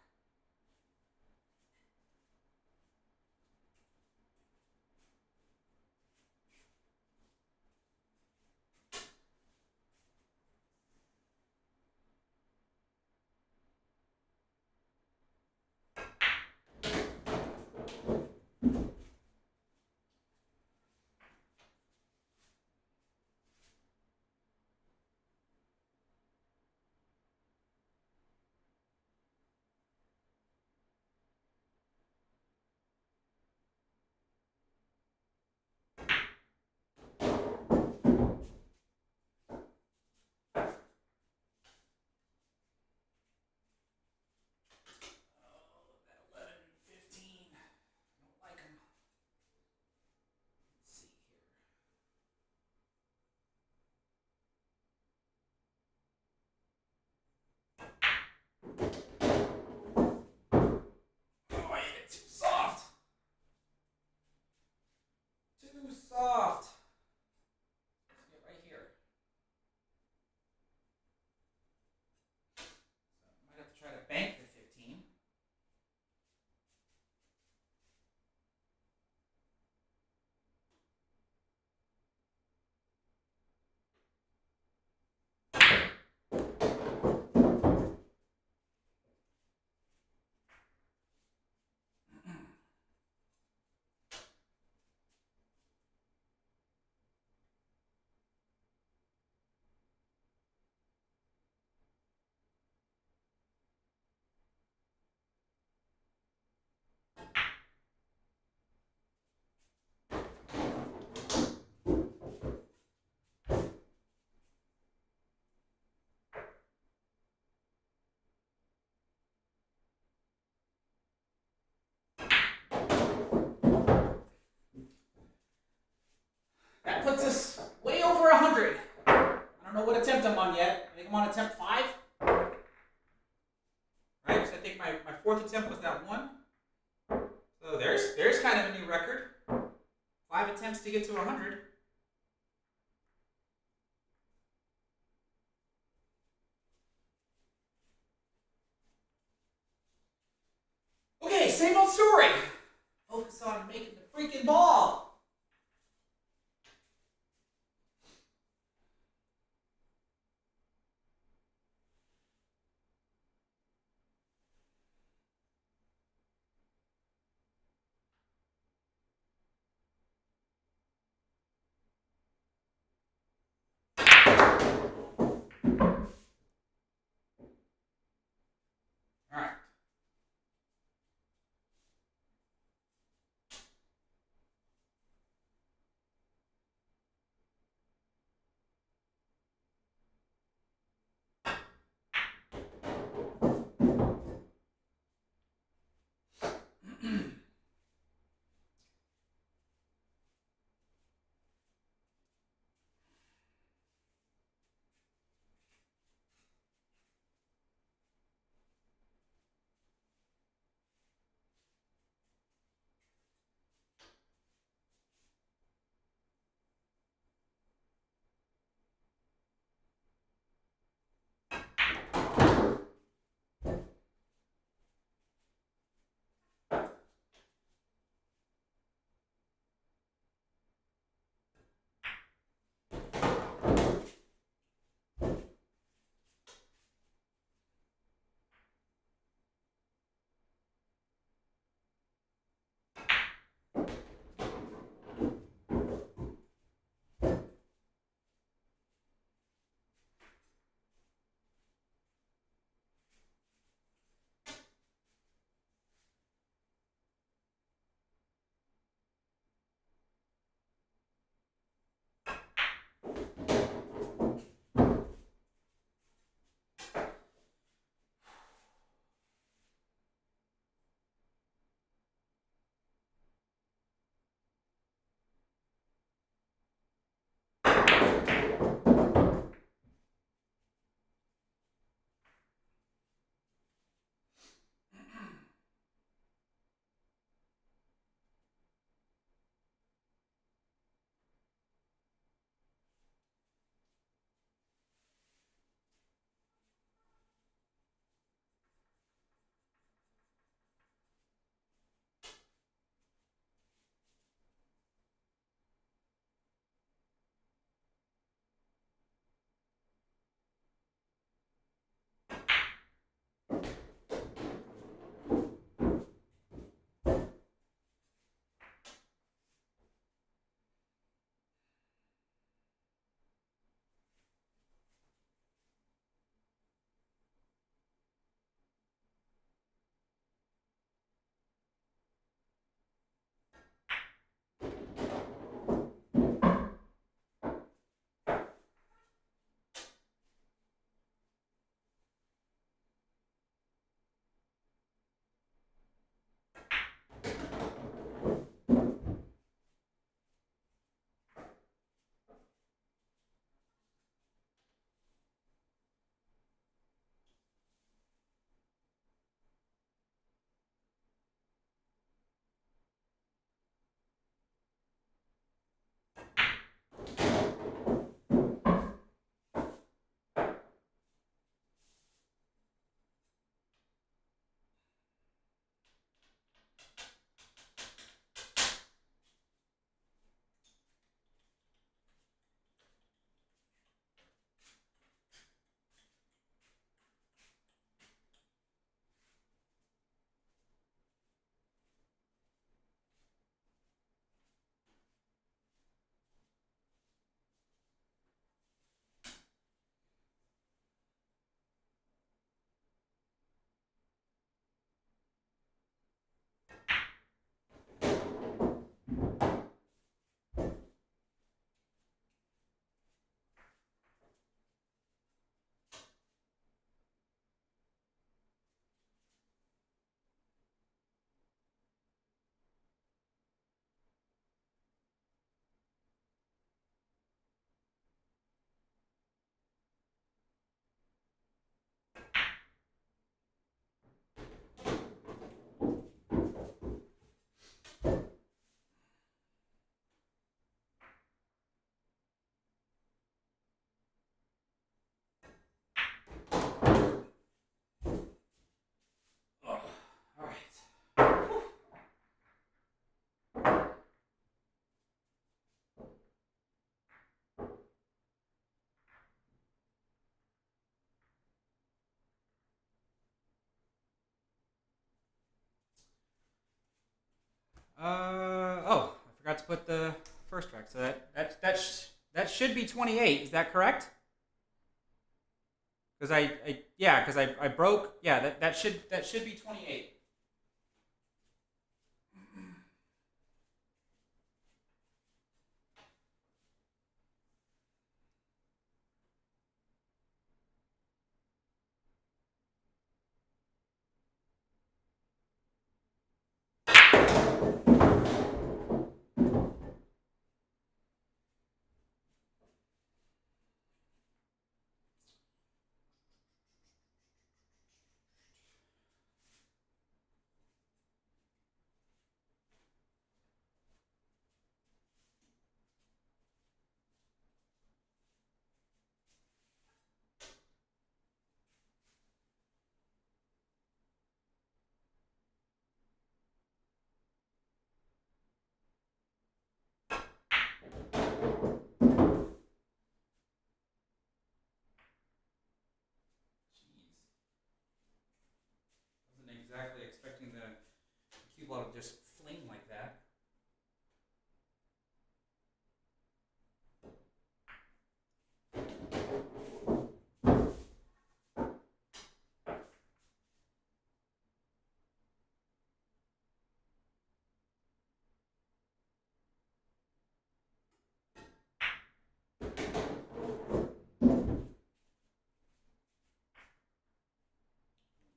I'm on yet. I think I'm on attempt 5. Right? So I think my 4th attempt was that one. So there's kind of a new record. 5 attempts to get to 100. Okay, same old story. Focus on making the freaking ball. All right. Oh, I forgot to put the first track. So that should be 28. Is that correct? Because I broke. Yeah, that should be 28. Wasn't exactly expecting the cue ball to just fling like that.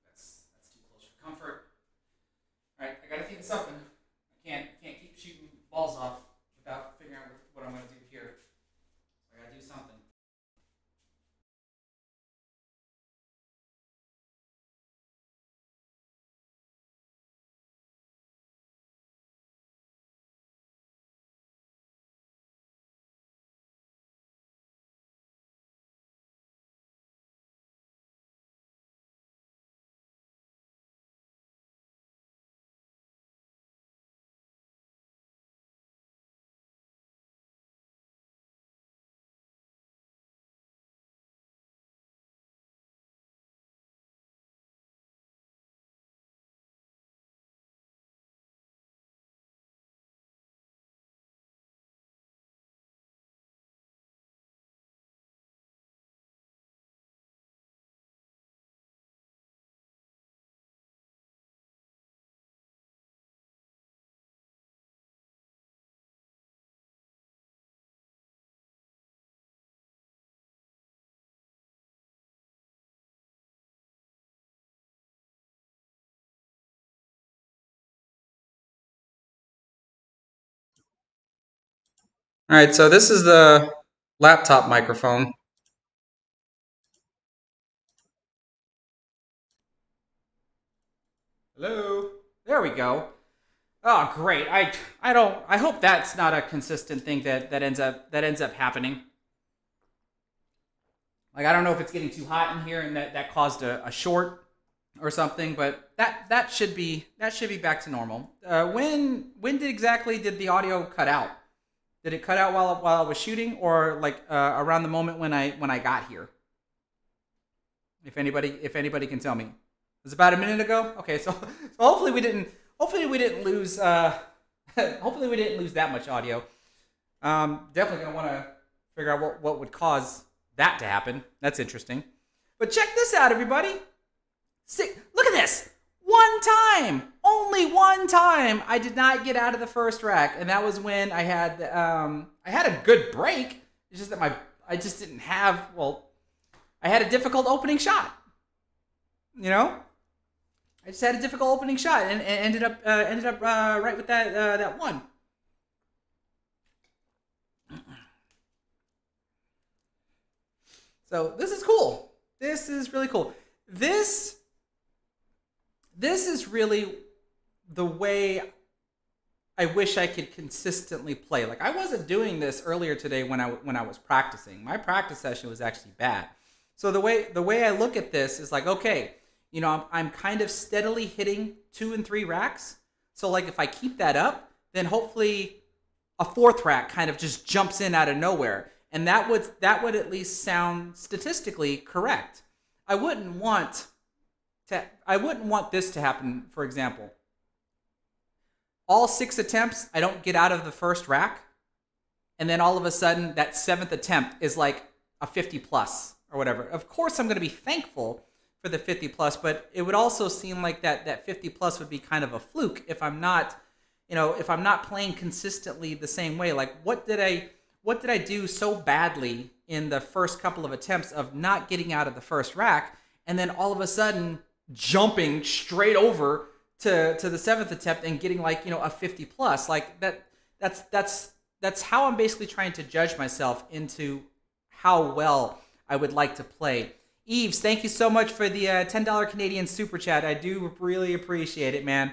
That's too close for comfort. All right, I gotta think of something. I can't keep shooting balls off without figuring out what I'm gonna do here. So I gotta do something. All right, so this is the laptop microphone. Hello. There we go. Oh, great. I don't. I hope that's not a consistent thing that ends up happening. Like I don't know if it's getting too hot in here and that caused a short or something, but that should be back to normal. When did the audio cut out? Did it cut out while I was shooting, or like around the moment when I got here? If anybody can tell me, it was about a minute ago. Okay, so hopefully we didn't lose hopefully we didn't lose that much audio. Definitely gonna want to figure out what would cause that to happen. That's interesting. But check this out, everybody. Look at this. One time, only one time, I did not get out of the first rack, and that was when I had a good break. It's just that I just didn't have I had a difficult opening shot. You know, I just had a difficult opening shot and ended up right with that one. So this is cool. This is really cool. This this is really the way I wish I could consistently play. Like I wasn't doing this earlier today when I was practicing. My practice session was actually bad. So the way I look at this is like, okay, I'm kind of steadily hitting 2 and 3 racks. So like if I keep that up, then hopefully a fourth rack kind of just jumps in out of nowhere, and that would at least sound statistically correct. I wouldn't want I wouldn't want this to happen. For example, all 6 attempts, I don't get out of the first rack. And then all of a sudden, that 7th attempt is like a 50 plus or whatever. Of course, I'm going to be thankful for the 50 plus, but it would also seem like that 50 plus would be kind of a fluke if I'm not, if I'm not playing consistently the same way. Like, what did I do so badly in the first couple of attempts of not getting out of the first rack, and then all of a sudden jumping straight over to the 7th attempt and getting like, a 50 plus? Like that's how I'm basically trying to judge myself into how well I would like to play. Eves, thank you so much for the $10 Canadian super chat. I do really appreciate it, man.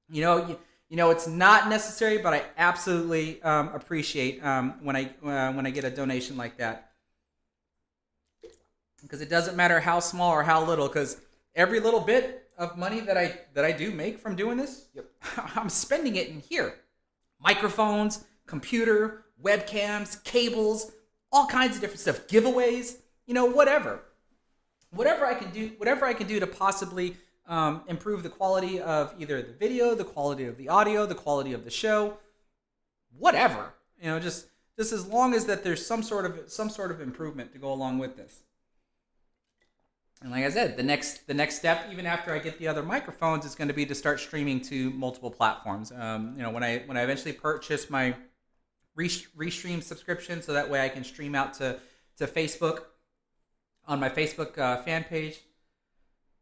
It's not necessary, but I absolutely appreciate when I get a donation like that, because it doesn't matter how small or how little, because every little bit of money that I do make from doing this, I'm spending it in here. Microphones, computer, webcams, cables, all kinds of different stuff, giveaways, whatever I can do to possibly improve the quality of either the video, the quality of the audio, the quality of the show, whatever, just as long as that there's some sort of improvement to go along with this. And like I said, the next step, even after I get the other microphones, is going to be to start streaming to multiple platforms. When I eventually purchase my Restream subscription, so that way I can stream out to Facebook on my Facebook fan page.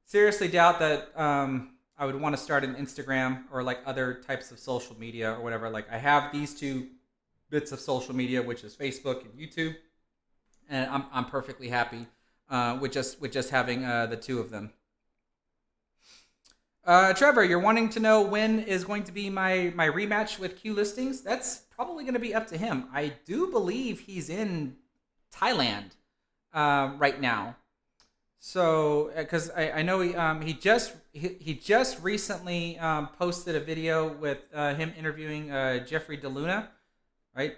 Seriously doubt that I would want to start an Instagram or like other types of social media or whatever. Like, I have these 2 bits of social media, which is Facebook and YouTube, and I'm perfectly happy with just having the 2 of them. Trevor, you're wanting to know when is going to be my rematch with Q Listings? That's probably going to be up to him. I do believe he's in Thailand right now. So, because I know he just recently posted a video with him interviewing Jeffrey DeLuna, right?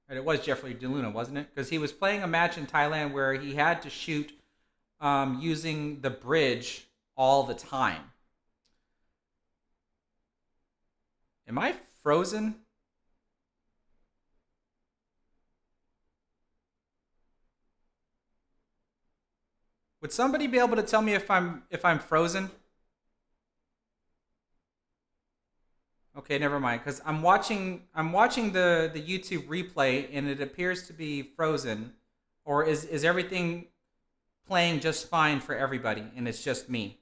Right, it was Jeffrey DeLuna, wasn't it? Because he was playing a match in Thailand where he had to shoot using the bridge all the time. Am I frozen? Would somebody be able to tell me if I'm frozen? Okay, never mind. Because I'm watching the YouTube replay and it appears to be frozen, or is everything playing just fine for everybody and it's just me?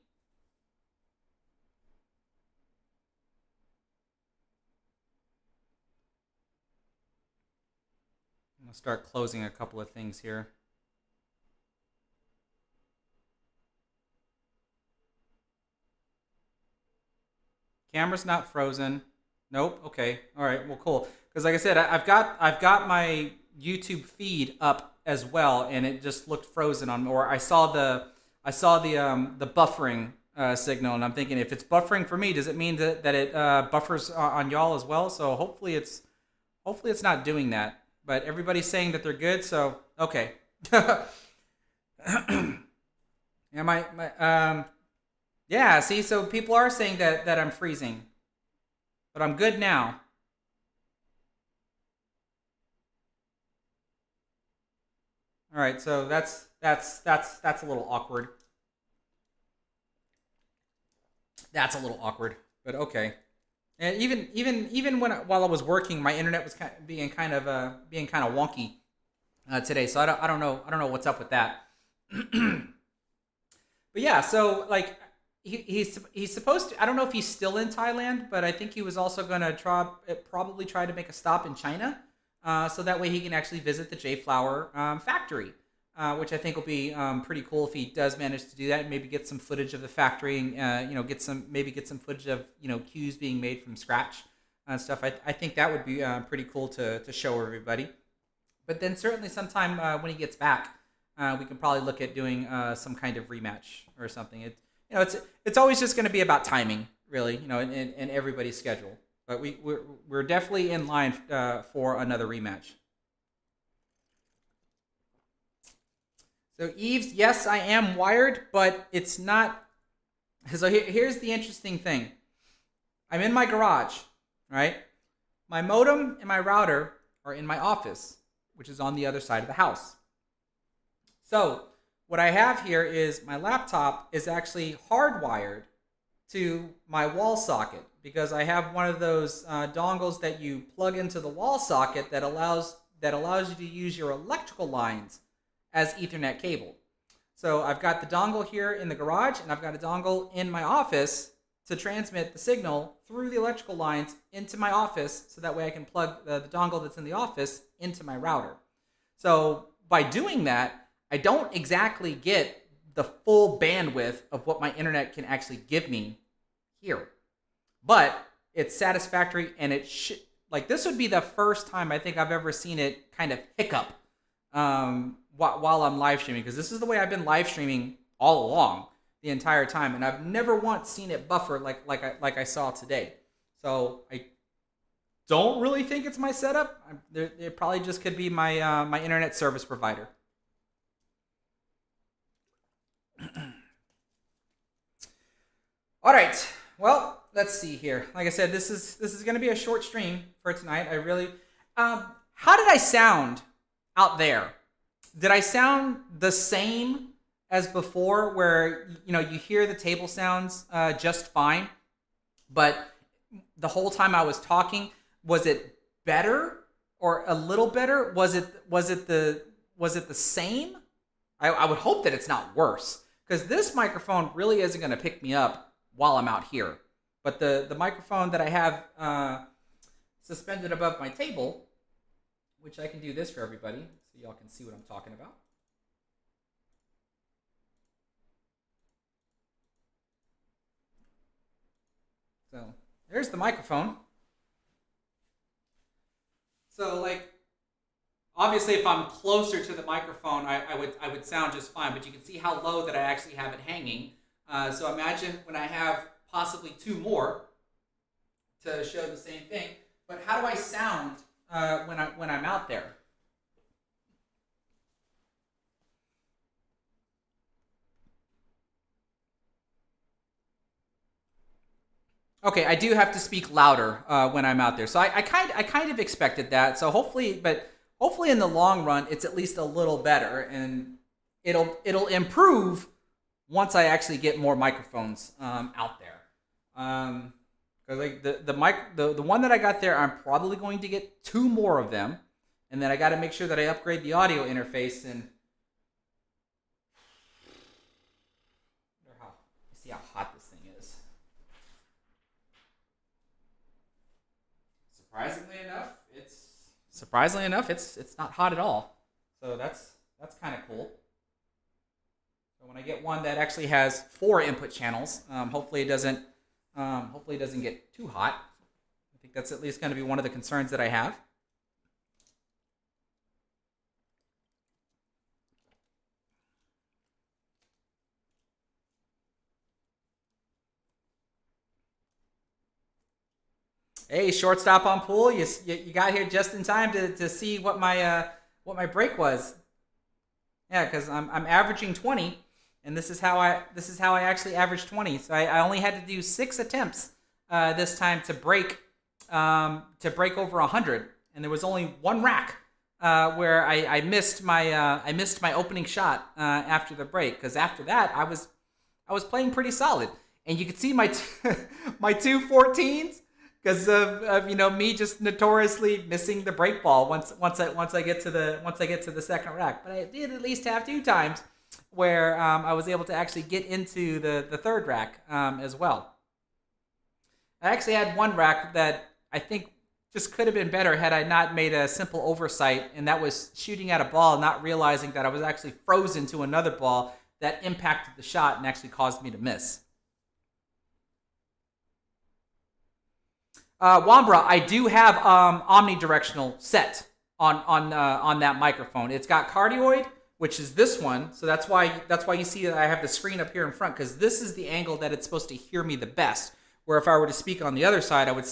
I'm gonna start closing a couple of things here. Camera's not frozen. Nope. Okay. All right. Well, cool. Because like I said, I've got my YouTube feed up as well, and it just looked frozen on. Or I saw the buffering signal, and I'm thinking, if it's buffering for me, does it mean that it buffers on y'all as well? So hopefully it's not doing that. But everybody's saying that they're good, so okay. Yeah, see, so people are saying that I'm freezing. But I'm good now. All right, so that's a little awkward. That's a little awkward, but okay. And even while I was working, my internet was being kind of wonky today. So I don't know what's up with that. But yeah, so like he's supposed to. I don't know if he's still in Thailand, but I think he was also going to probably try to make a stop in China, so that way he can actually visit the J Flower factory, which I think will be pretty cool if he does manage to do that, and maybe get some footage of the factory, and get some footage of cues being made from scratch and stuff. I think that would be pretty cool to show everybody. But then certainly sometime when he gets back, we can probably look at doing some kind of rematch or something. It's always just going to be about timing, really, in everybody's schedule. But we're definitely in line for another rematch. So Eves, yes, I am wired, but it's not. So here's the interesting thing. I'm in my garage, right? My modem and my router are in my office, which is on the other side of the house. So what I have here is my laptop is actually hardwired to my wall socket because I have one of those dongles that you plug into the wall socket that allows you to use your electrical lines as Ethernet cable. So I've got the dongle here in the garage and I've got a dongle in my office to transmit the signal through the electrical lines into my office so that way I can plug the dongle that's in the office into my router. So by doing that, I don't exactly get the full bandwidth of what my internet can actually give me here. But it's satisfactory, and like this would be the first time I think I've ever seen it kind of hiccup while I'm live streaming, because this is the way I've been live streaming all along the entire time, and I've never once seen it buffer like I saw today. So I don't really think it's my setup. It probably just could be my my internet service provider. All right. Well, let's see here. Like I said, this is going to be a short stream for tonight. I really. How did I sound out there? Did I sound the same as before, where you hear the table sounds just fine, but the whole time I was talking, was it better or a little better? Was it the same? I would hope that it's not worse, because this microphone really isn't going to pick me up while I'm out here. But the microphone that I have suspended above my table, which I can do this for everybody so y'all can see what I'm talking about. So there's the microphone. So like, obviously if I'm closer to the microphone, I would sound just fine, but you can see how low that I actually have it hanging. So imagine when I have possibly two more to show the same thing. But how do I sound when I'm out there? Okay, I do have to speak louder when I'm out there, so I kind of expected that. So hopefully in the long run, it's at least a little better, and it'll improve once I actually get more microphones out there. Because like the one that I got there, I'm probably going to get two more of them, and then I got to make sure that I upgrade the audio interface and see how hot this thing is. Surprisingly enough, it's not hot at all. So that's kind of cool. So when I get one that actually has 4 input channels, hopefully it doesn't get too hot. I think that's at least going to be one of the concerns that I have. Hey, shortstop on pool. You got here just in time to see what my break was. Yeah, because I'm averaging 20, and this is how I actually averaged 20. So I only had to do 6 attempts this time to break over 100, and there was only one rack where I missed my opening shot after the break, because after that I was playing pretty solid, and you could see my my 2 14s. Because of me just notoriously missing the break ball once I get to the second rack. But I did at least have 2 times where I was able to actually get into the third rack as well. I actually had one rack that I think just could have been better had I not made a simple oversight, and that was shooting at a ball, not realizing that I was actually frozen to another ball that impacted the shot and actually caused me to miss. Wambra, I do have omnidirectional set on that microphone. It's got cardioid, which is this one, so that's why you see that I have the screen up here in front, because this is the angle that it's supposed to hear me the best. Where if I were to speak on the other side, I would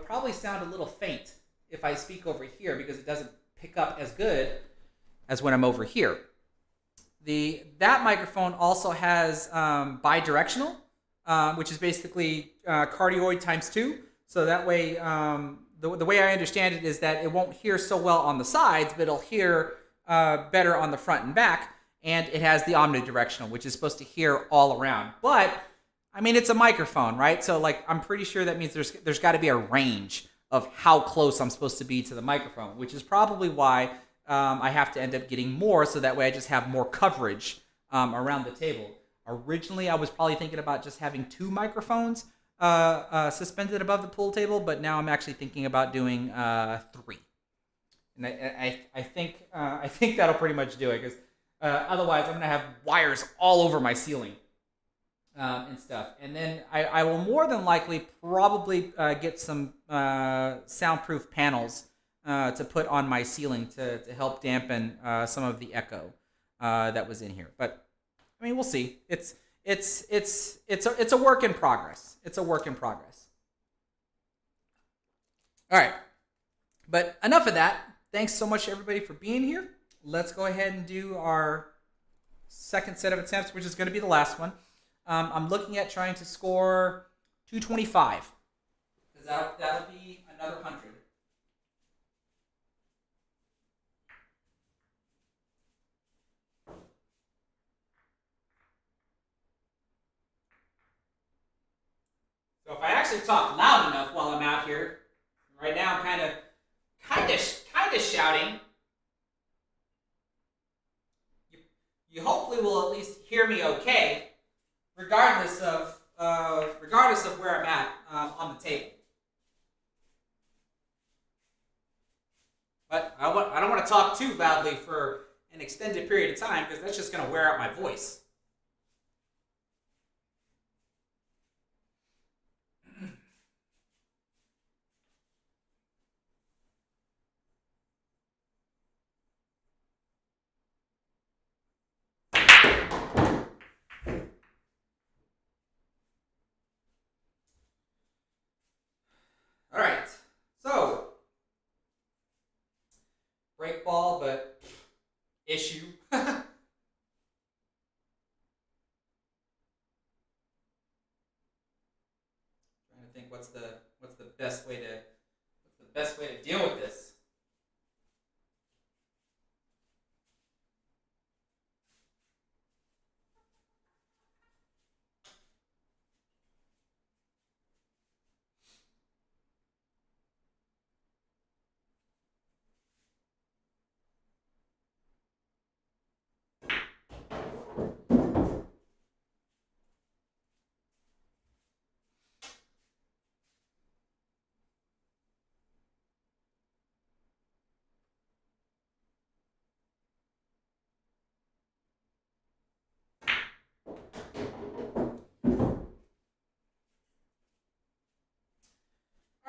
probably sound a little faint if I speak over here, because it doesn't pick up as good as when I'm over here. That microphone also has bidirectional. which is basically cardioid times two. So that way, the way I understand it is that it won't hear so well on the sides, but it'll hear better on the front and back. And it has the omnidirectional, which is supposed to hear all around. But I mean, it's a microphone, right? So like, I'm pretty sure that means there's got to be a range of how close I'm supposed to be to the microphone, which is probably why I have to end up getting more, so that way I just have more coverage around the table. Originally, I was probably thinking about just having two microphones suspended above the pool table, but now I'm actually thinking about doing three. And I think that'll pretty much do it, because otherwise I'm gonna have wires all over my ceiling and stuff. And then I will more than likely probably get some soundproof panels to put on my ceiling to help dampen some of the echo that was in here. But I mean, we'll see. It's a work in progress. It's a work in progress. All right, but enough of that. Thanks so much, everybody, for being here. Let's go ahead and do our second set of attempts, which is going to be the last one. I'm looking at trying to score 225, because that'll be another 100. So if I actually talk loud enough while I'm out here, right now I'm kind of shouting. You hopefully will at least hear me okay, regardless of where I'm at on the table. But I don't want to talk too loudly for an extended period of time, because that's just going to wear out my voice. All right, so break ball, but issue. Trying to think what's the best way to deal with this.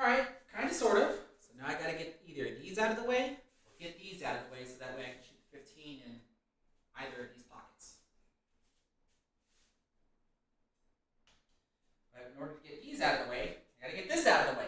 All right, kind of, sort of. So now I got to get either these out of the way or get these out of the way, so that way I can shoot 15 in either of these pockets. But in order to get these out of the way, I got to get this out of the way.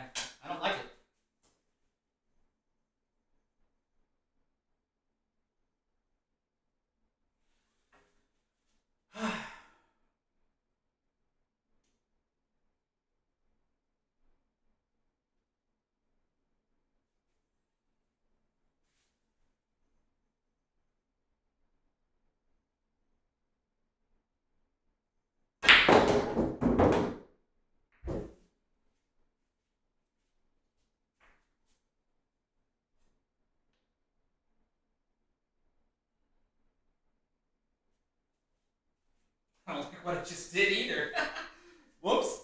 Yeah, I don't like it. I don't like what I just did either. Whoops.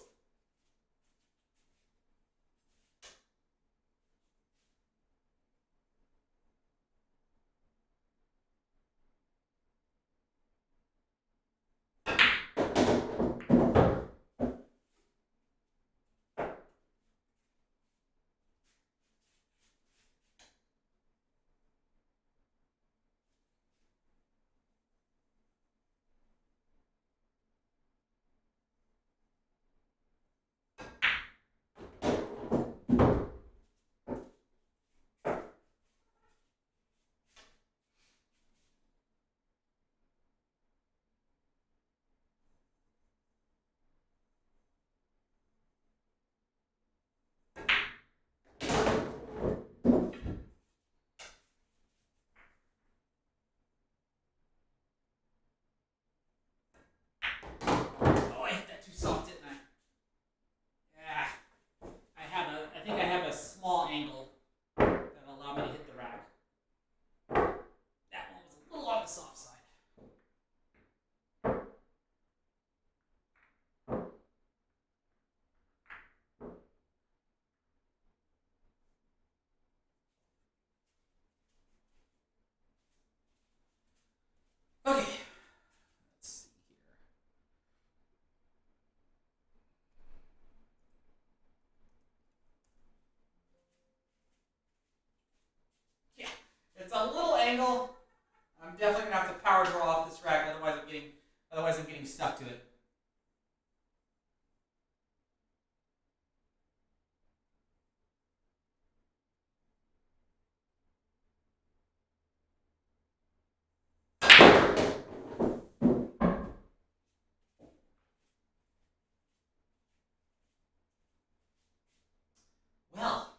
Oh, I hit that too soft, didn't I? Yeah. I think I have a small angle that'll allow me to hit the rack. That one was a little on the soft side. Okay. Let's see here. Yeah. It's a little angle. I'm definitely gonna have to power draw off this rack, otherwise I'm getting stuck to it. Well,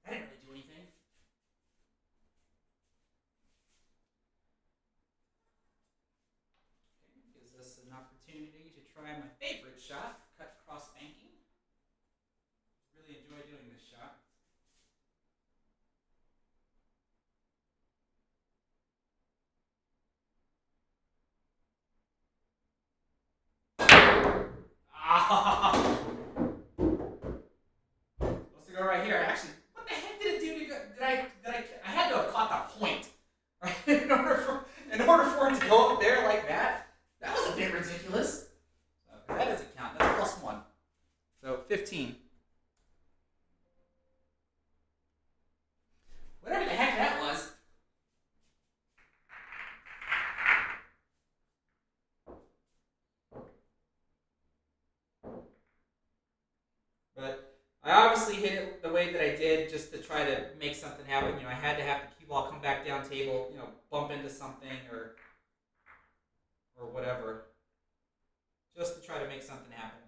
that didn't really do anything. Okay, gives us an opportunity to try my favorite shot, cut cross banking. Really enjoy doing this shot. Ah! Supposed to go right here. Actually, what the heck did it do to go? I had to have caught the point, right? In order for it to go up there like that. That was a bit ridiculous. So, that doesn't count. That's plus one. So 15. Whatever the heck that was. But I obviously hit it the way that I did just to try to make something happen. I had to have the cue ball come back down table, bump into something or whatever, just to try to make something happen.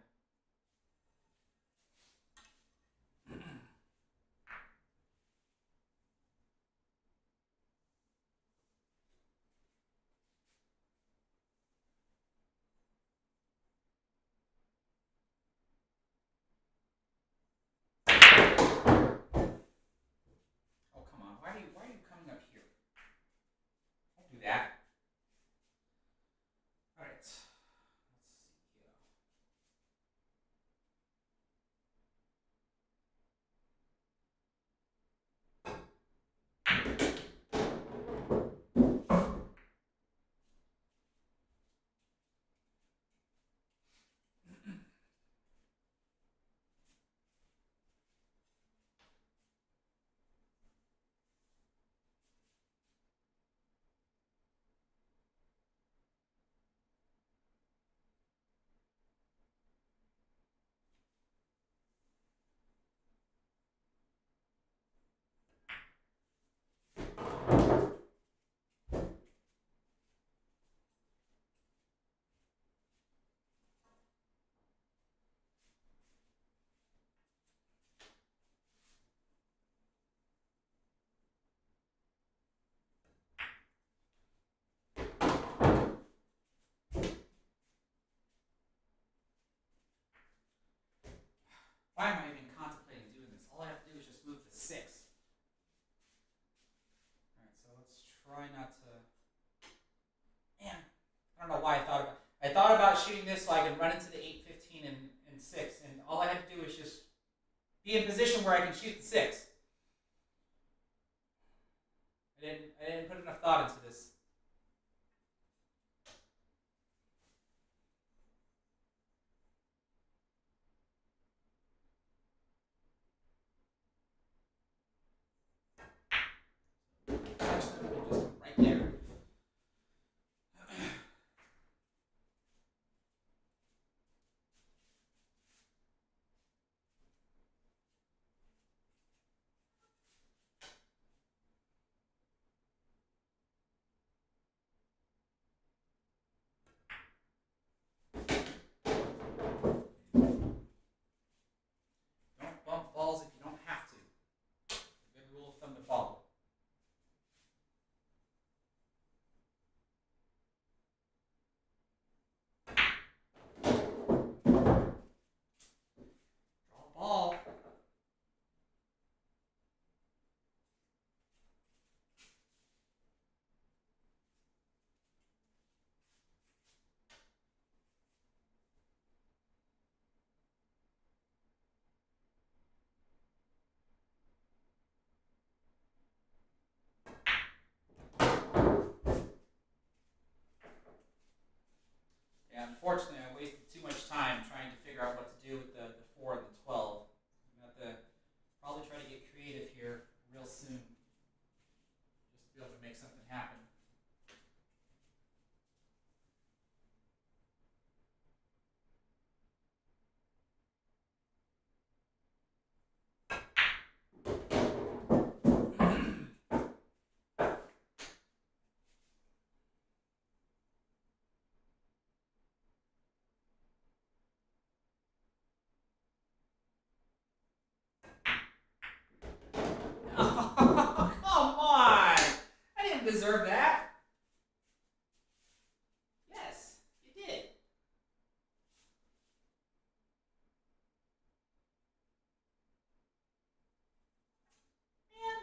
Oh, come on. Why are you coming up here? Don't do that. All right. Let's see here. shooting this so I can run into the 8, 15, and 6, and all I had to do is just be in position where I can shoot the 6. I didn't put enough thought into this. Catch them and just right there. Don't bump balls if you don't have to. A good rule of thumb to follow. Draw a ball. Yeah, unfortunately, I wasted too much time trying to figure out what to do with the 4 and the 12. I'm going to have to probably try to get creative here real soon just to be able to make something happen. Oh, come on! I didn't deserve that. Yes, you did. Man.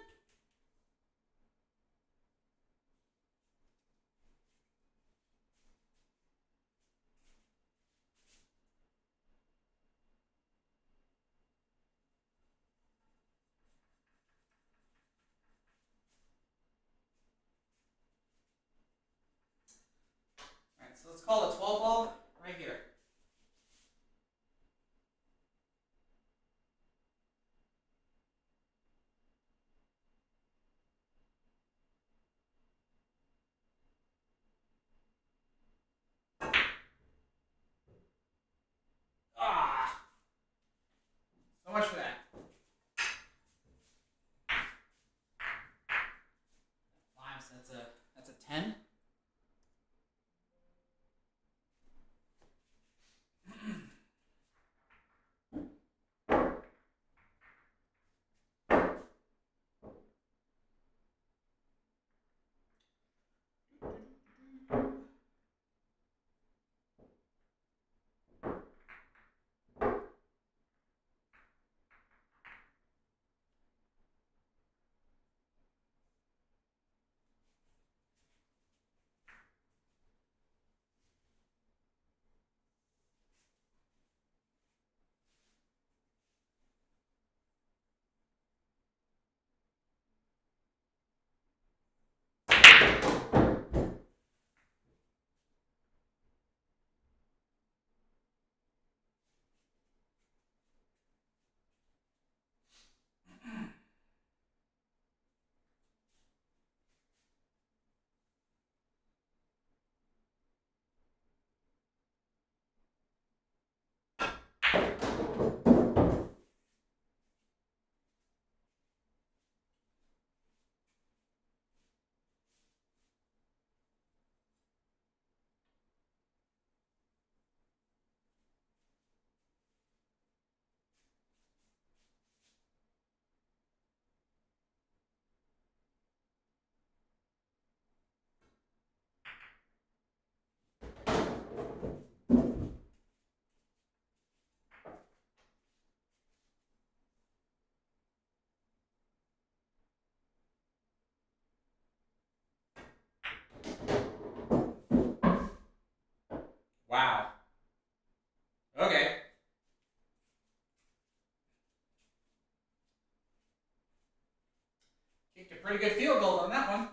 All right, so let's call a 12 ball right here. Ah, so much for that. 5, so that's a 10. pretty good field goal on that one.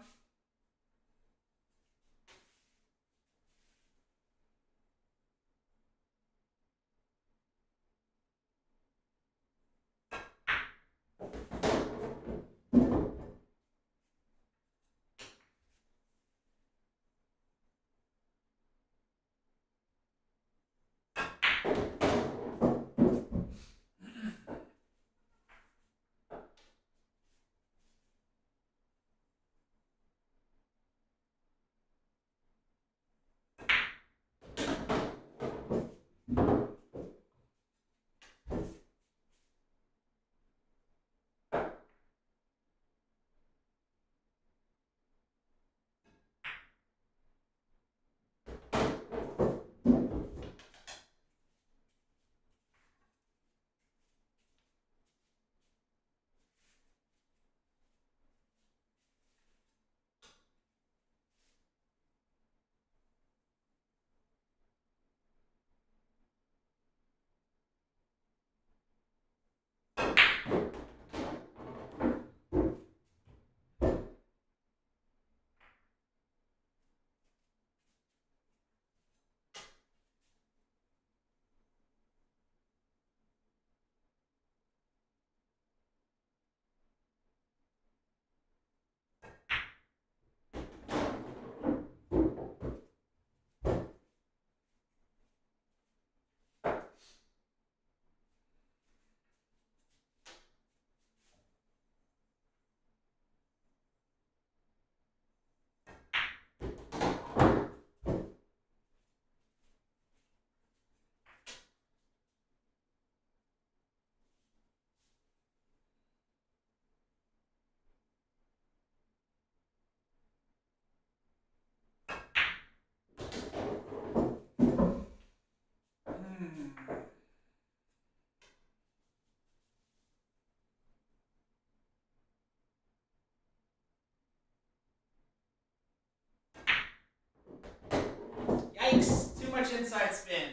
Yikes! Too much inside spin.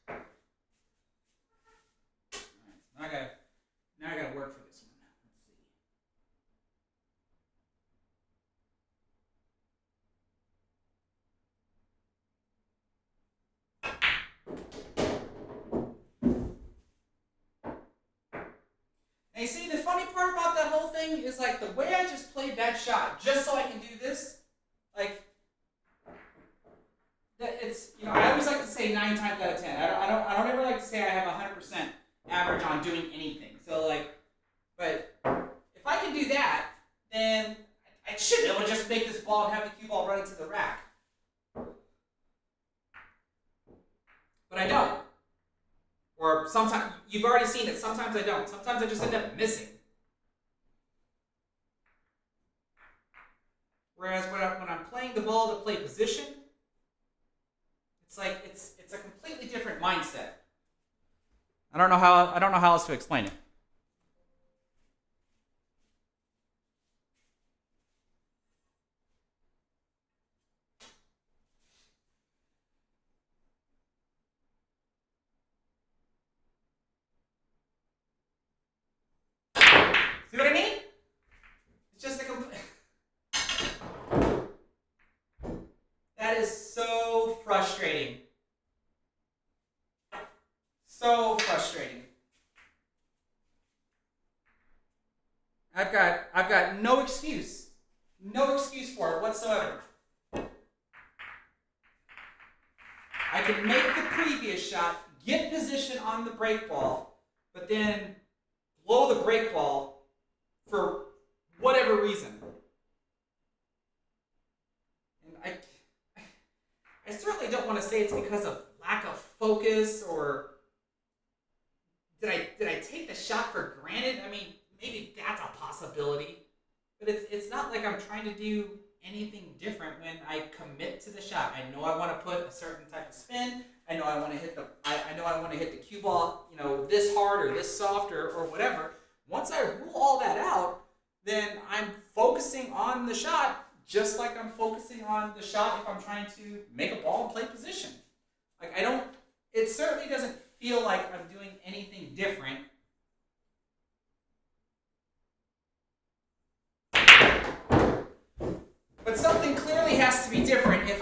All right, now I gotta work for this one. And you see, the funny part about that whole thing is like the way I just played that shot, just so I can do this, like, that it's, you know, I always like to say 9 times out of 10. I don't ever like to say I have 100% average on doing anything. So like, but if I can do that, then I should be able to just make this ball and have the cue ball run into the rack. But I don't. Or sometimes, you've already seen it, sometimes I don't. Sometimes I just end up missing. Whereas when I'm playing the ball to play position, it's like it's a completely different mindset. I don't know how else to explain it. See what I mean? It's just a complete. That is so frustrating. So frustrating. I've got no excuse. No excuse for it whatsoever. I can make the previous shot, get position on the break ball, but then blow the break ball for whatever reason. And I certainly don't want to say it's because of lack of focus or did I take the shot for granted? I mean, maybe that's a possibility. But it's not like I'm trying to do anything different when I commit to the shot. I know I want to put a certain type of spin. I know I want to hit the cue ball, you know, this hard or this soft or whatever. Once I rule all that out, then I'm focusing on the shot just like I'm focusing on the shot if I'm trying to make a ball and play position. Like it certainly doesn't feel like I'm doing anything different.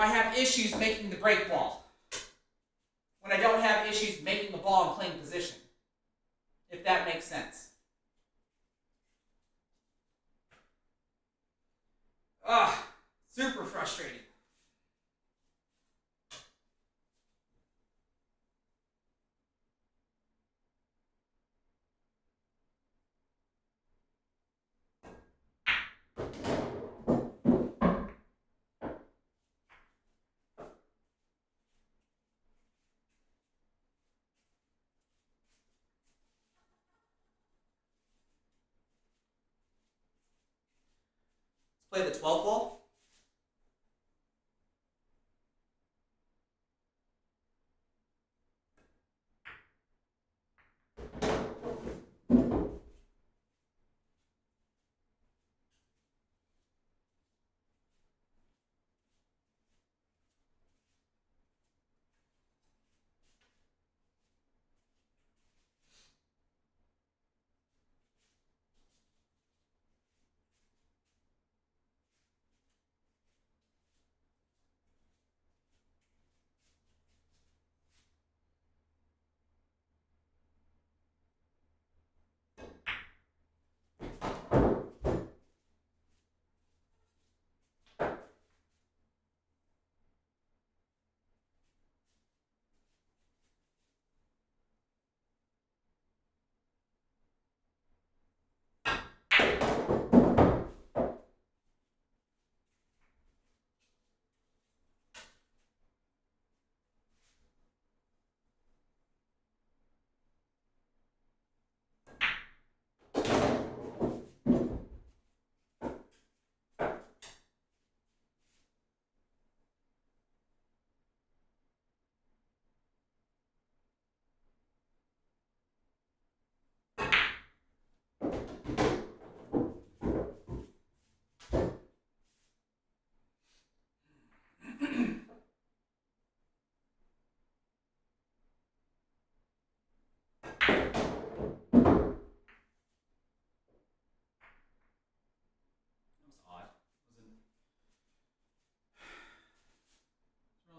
I have issues making the break ball. When I don't have issues making the ball in playing position. If that makes sense. Super frustrating. Let's play the 12 ball.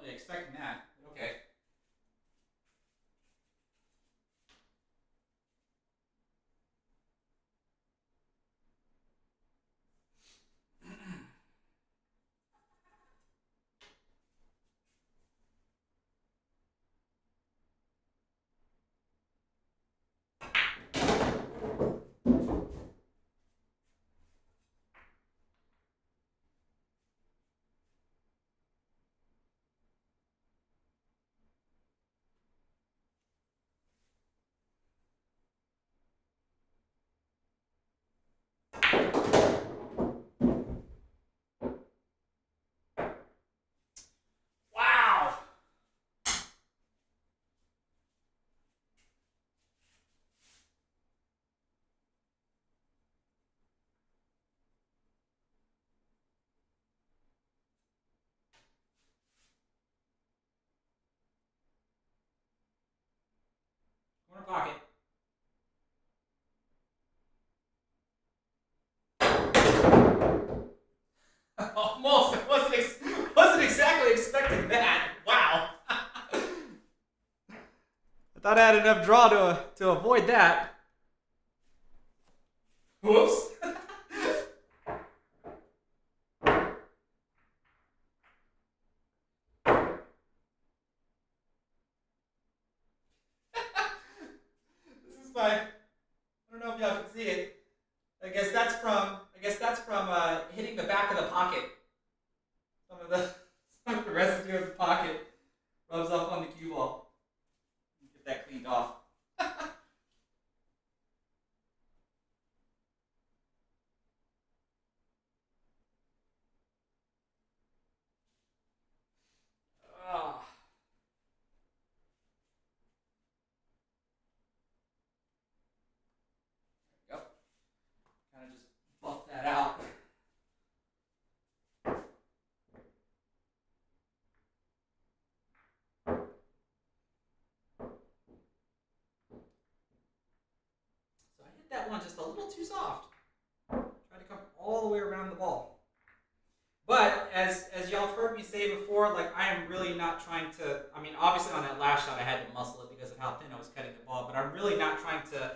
Really expecting that, but okay. Wow! Corner pocket. Almost. I wasn't exactly expecting that. Wow. I thought I had enough draw to avoid that. Whoops. This is my. I don't know if y'all can see it. I guess that's from hitting the back of the pocket. Some of the residue of the pocket rubs off on the cue ball. Get that cleaned off. Oh. There we go. Kind of just buff that out. So I hit that one just a little too soft. Try to come all the way around the ball. But as y'all have heard me say before, like I am really not trying to. I mean, obviously on that last shot, I had to muscle it because of how thin I was cutting the ball. But I'm really not trying to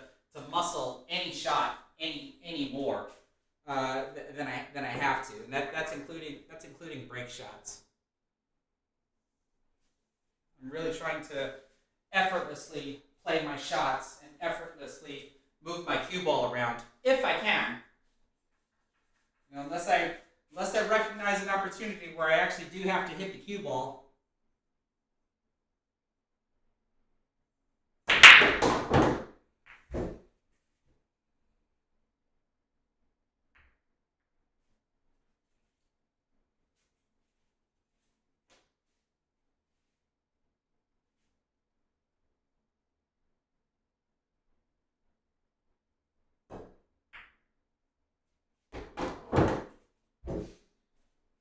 muscle any shot any more than I have to, and that's including break shots. I'm really trying to effortlessly play my shots and effortlessly move my cue ball around if I can. You know, unless I recognize an opportunity where I actually do have to hit the cue ball.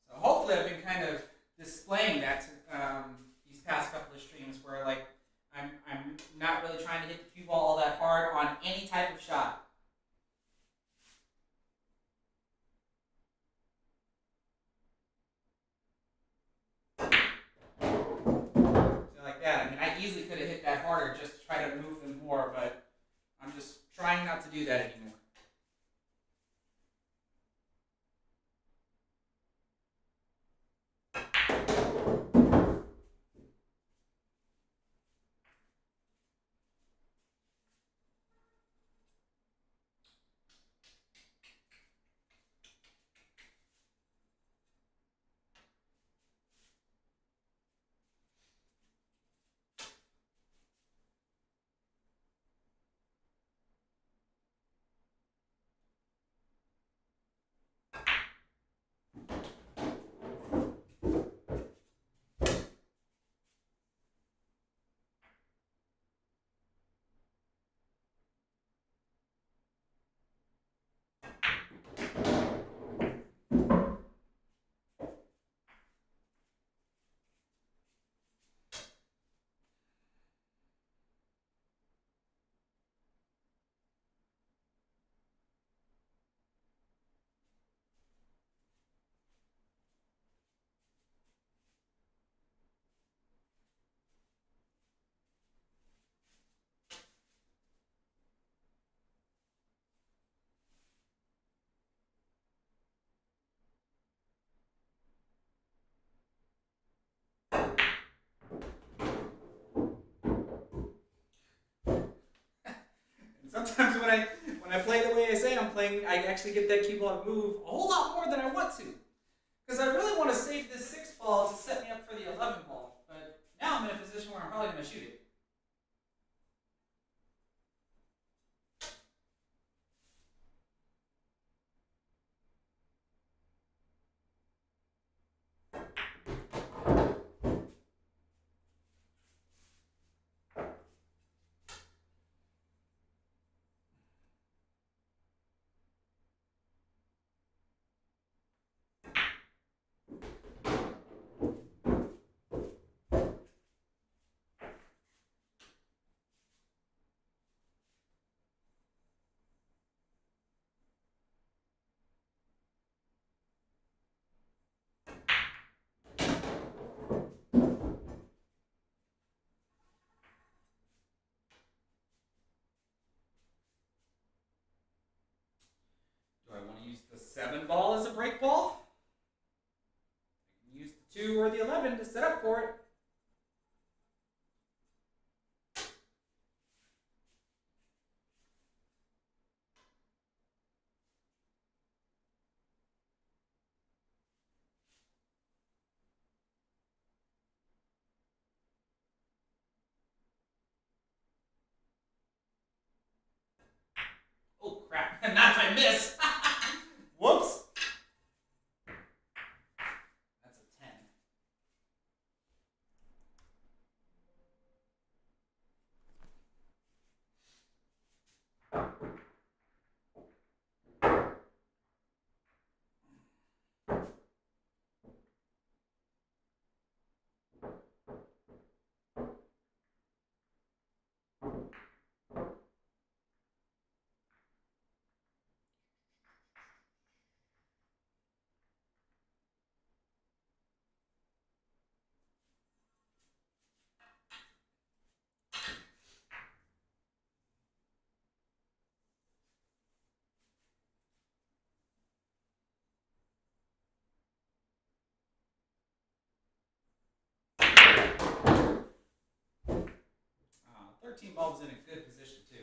So hopefully I've been kind of displaying that these past couple of streams where like I'm not really trying to hit the cue ball all that hard on any type of shot. So like that. I mean, I easily could have hit that harder just to try to move them more, but I'm just trying not to do that anymore. And sometimes when I play the way I say I'm playing, I actually get that cue ball to move a whole lot more than I want to. Because I really want to save this 6 ball to set me up for the 11 ball. But now I'm in a position where I'm probably going to shoot it. Do I want to use the 7 ball as a break ball? I can use the 2 or the 11 to set up for it. Oh crap, not if I miss! Whoops! That's a 10. 13 bulbs in a good position too.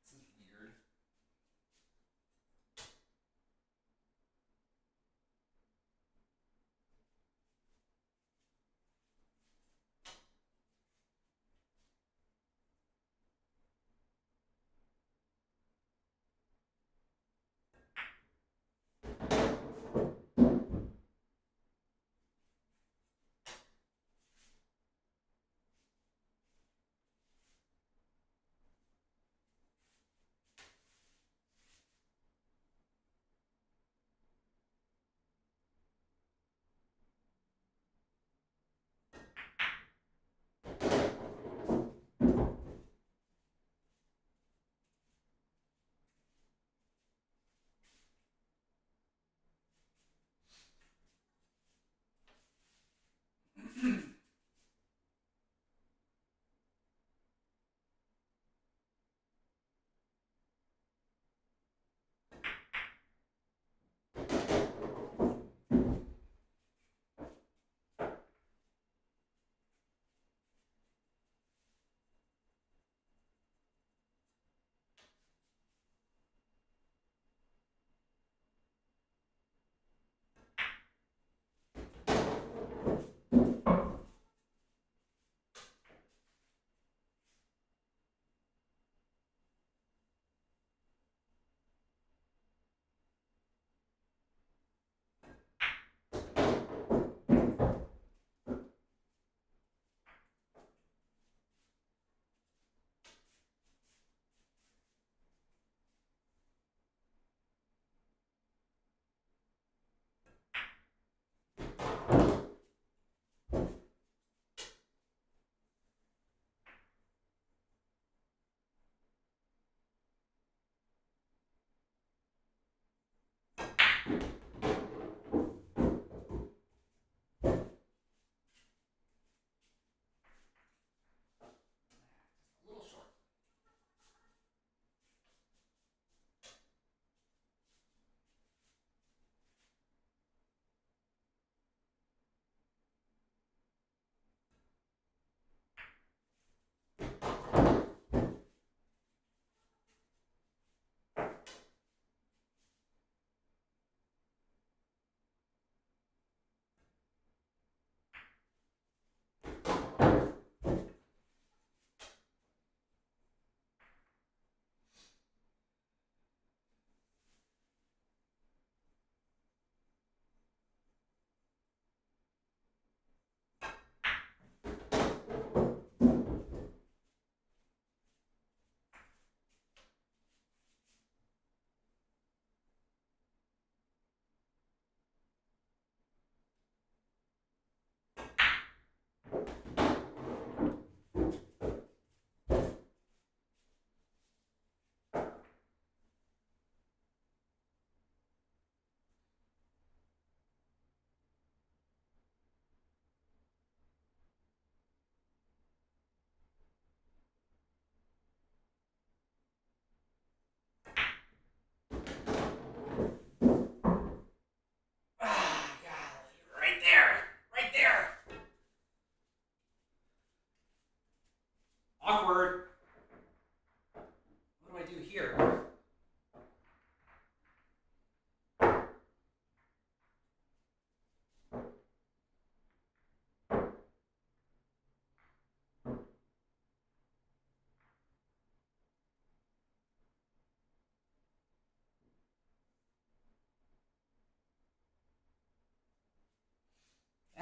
This is weird. A little short.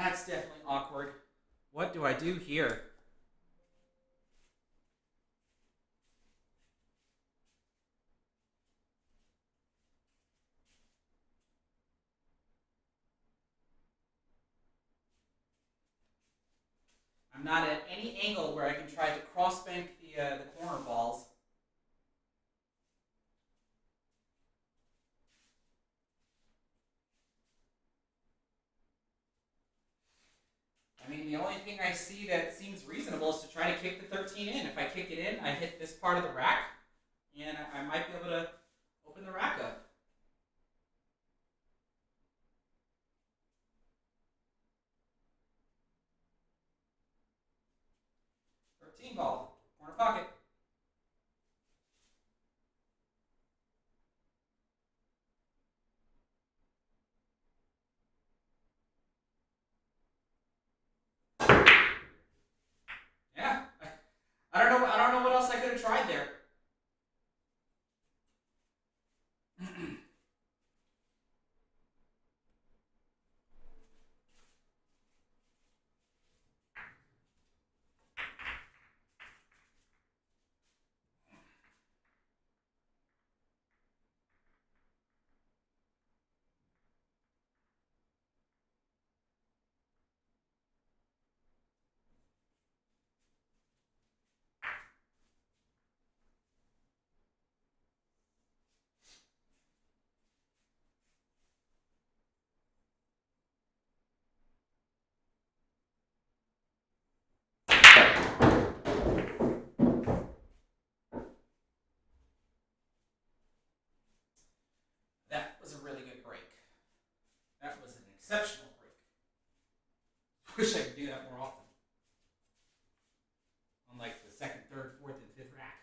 That's definitely awkward. What do I do here? I'm not at any angle where I can try to cross bank the corner balls. I mean, the only thing I see that seems reasonable is to try to kick the 13 in. If I kick it in, I hit this part of the rack, and I might be able to open the rack up. 13 ball, corner pocket. Yeah, I don't know. I don't know what else I could have tried there. That was a really good break. That was an exceptional break. Wish I could do that more often. On like the second, third, fourth, and fifth rack.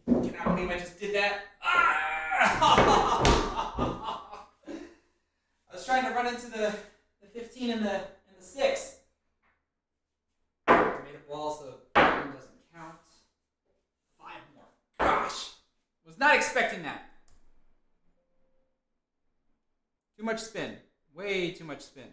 Cannot believe I just did that. Ah! I was trying to run into the 15 and the 6. I made a ball so that one doesn't count. 5 more. Gosh. Was not expecting that. Too much spin. Way too much spin.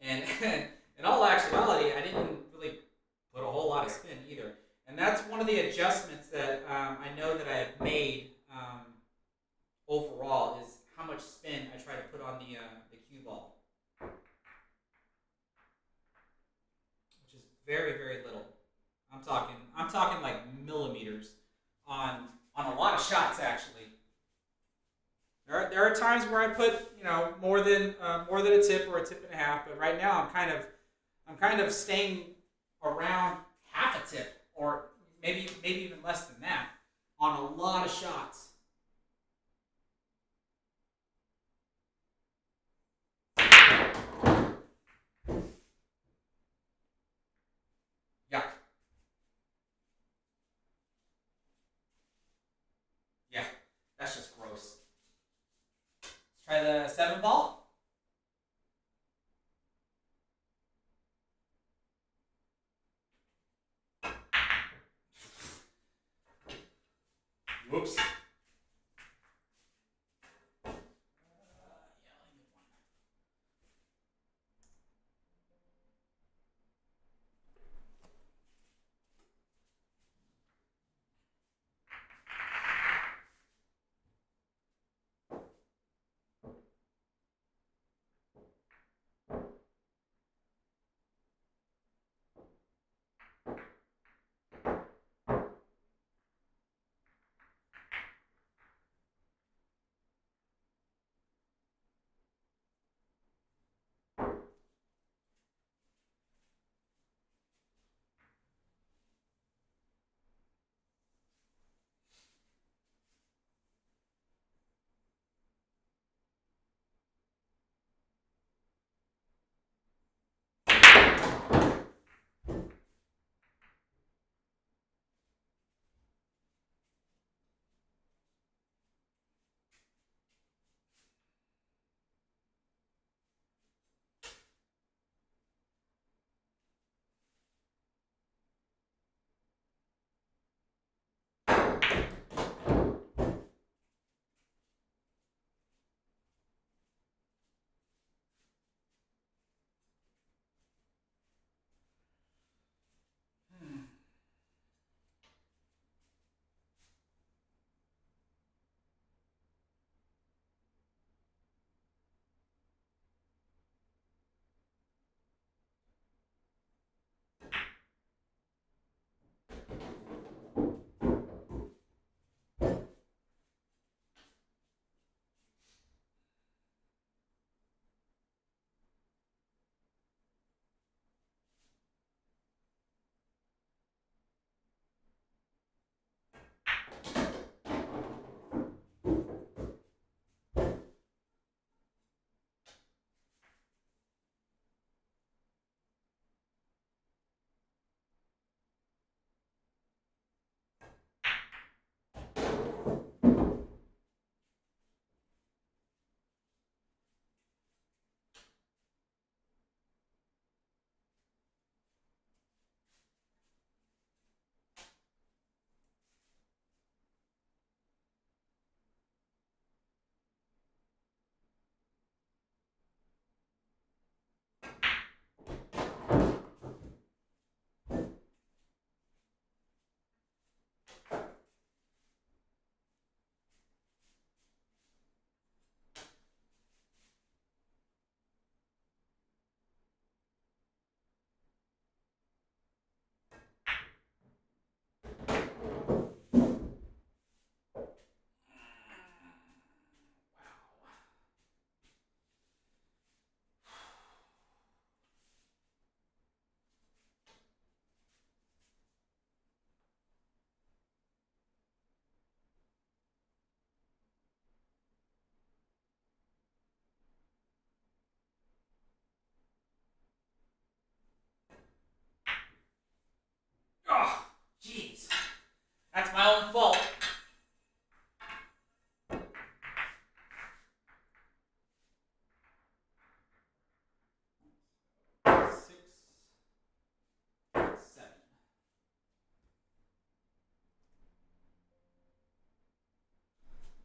And in all actuality, I didn't really put a whole lot of spin either. And that's one of the adjustments that I know that I have made overall is how much spin I try to put on the cue ball, which is very very little. I'm talking like millimeters on a lot of shots actually. There are times where I put more than a tip or a tip and a half, but right now I'm kind of staying around half a tip or maybe even less than that on a lot of shots. Yuck. Yeah, that's just gross. Let's try the 7 ball. Whoops.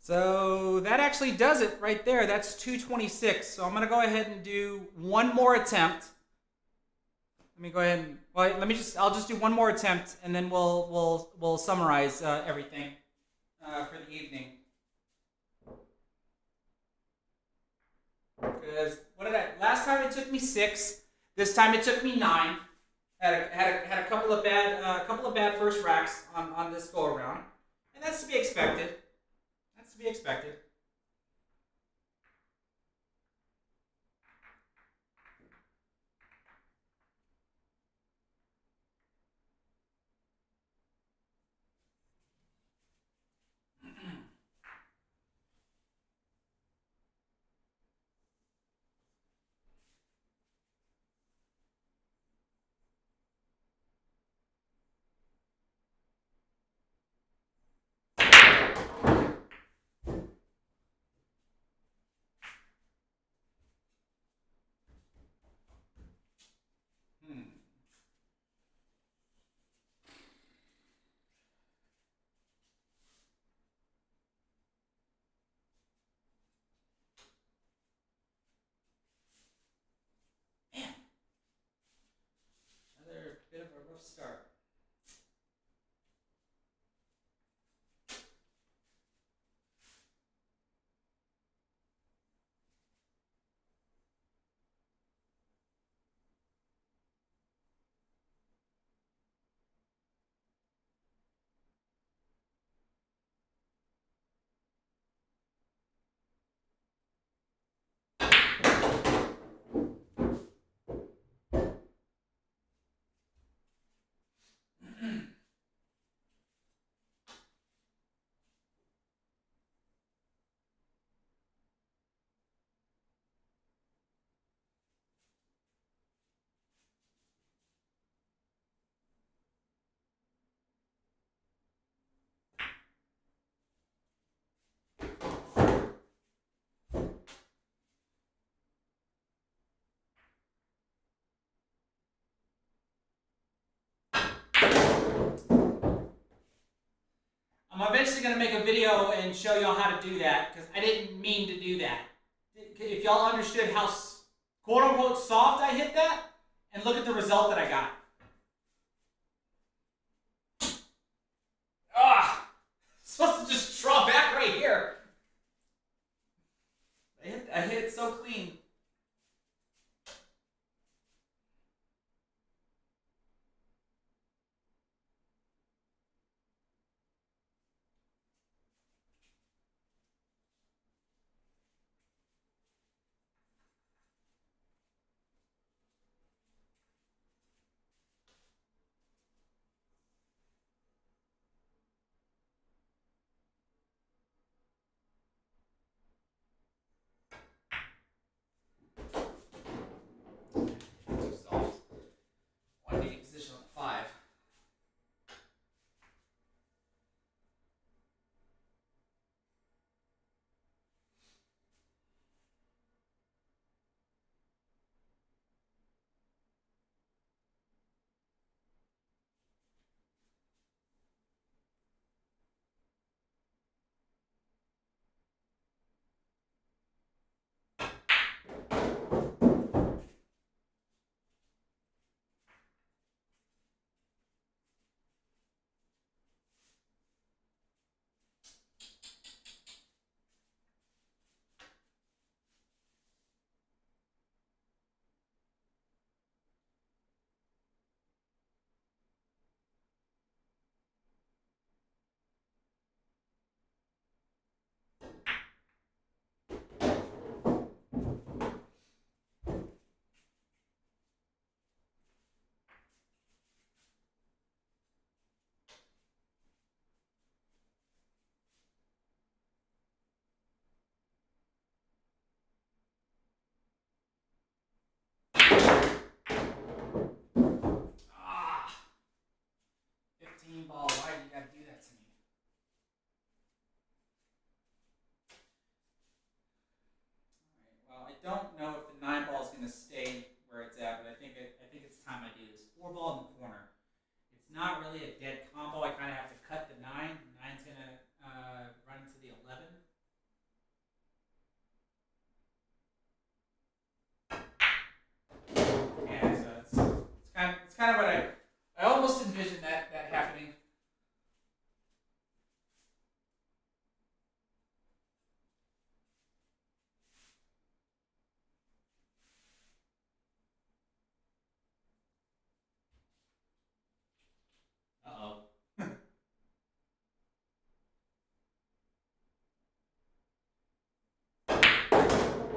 So that actually does it right there. That's 226. So I'm going to go ahead and do one more attempt. Let me go ahead and I'll just do one more attempt, and then we'll summarize everything for the evening. Because last time it took me 6. This time it took me 9. Had a couple of bad first racks on this go around, and that's to be expected. That's to be expected. Another bit of a rough start. I'm eventually going to make a video and show y'all how to do that, because I didn't mean to do that. If y'all understood how quote-unquote soft I hit that, and look at the result that I got. Ah, supposed to just draw back right here. I hit it so clean. Too soft. Want to get position on the 5. Ah, 15 ball. Why do you got to do that to me? All right. Well, I don't know if the 9 ball is going to stay where it's at, but I think it's time I do this. 4 ball in the corner. It's not really a dead combo. I kind of have to cut the 9. The 9's going to run to the 11.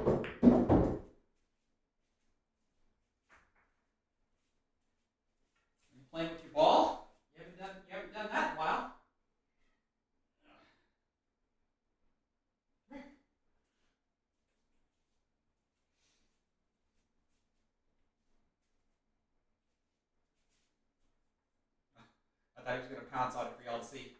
You playing with your ball? You haven't done that in a while. I thought he was gonna pounce on it for y'all to see.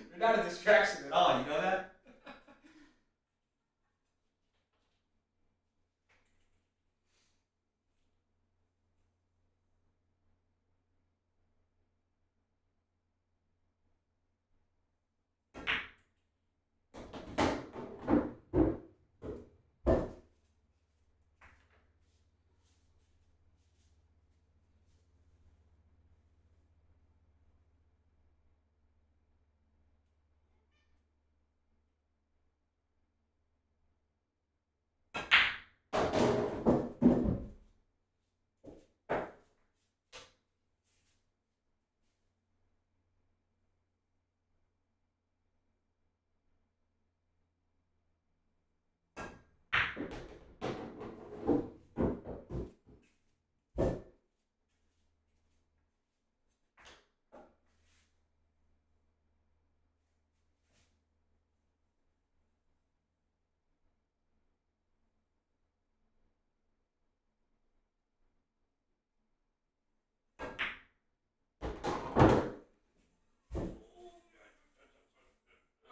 You're not a distraction at all. You know that?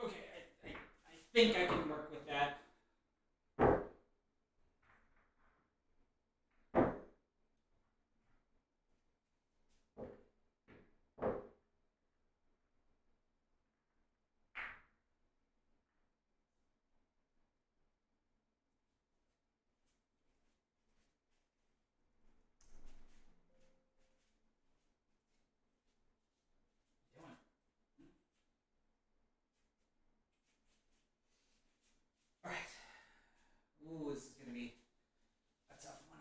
Okay, I think I can work with that. Doing. All right. Ooh, this is gonna be a tough one.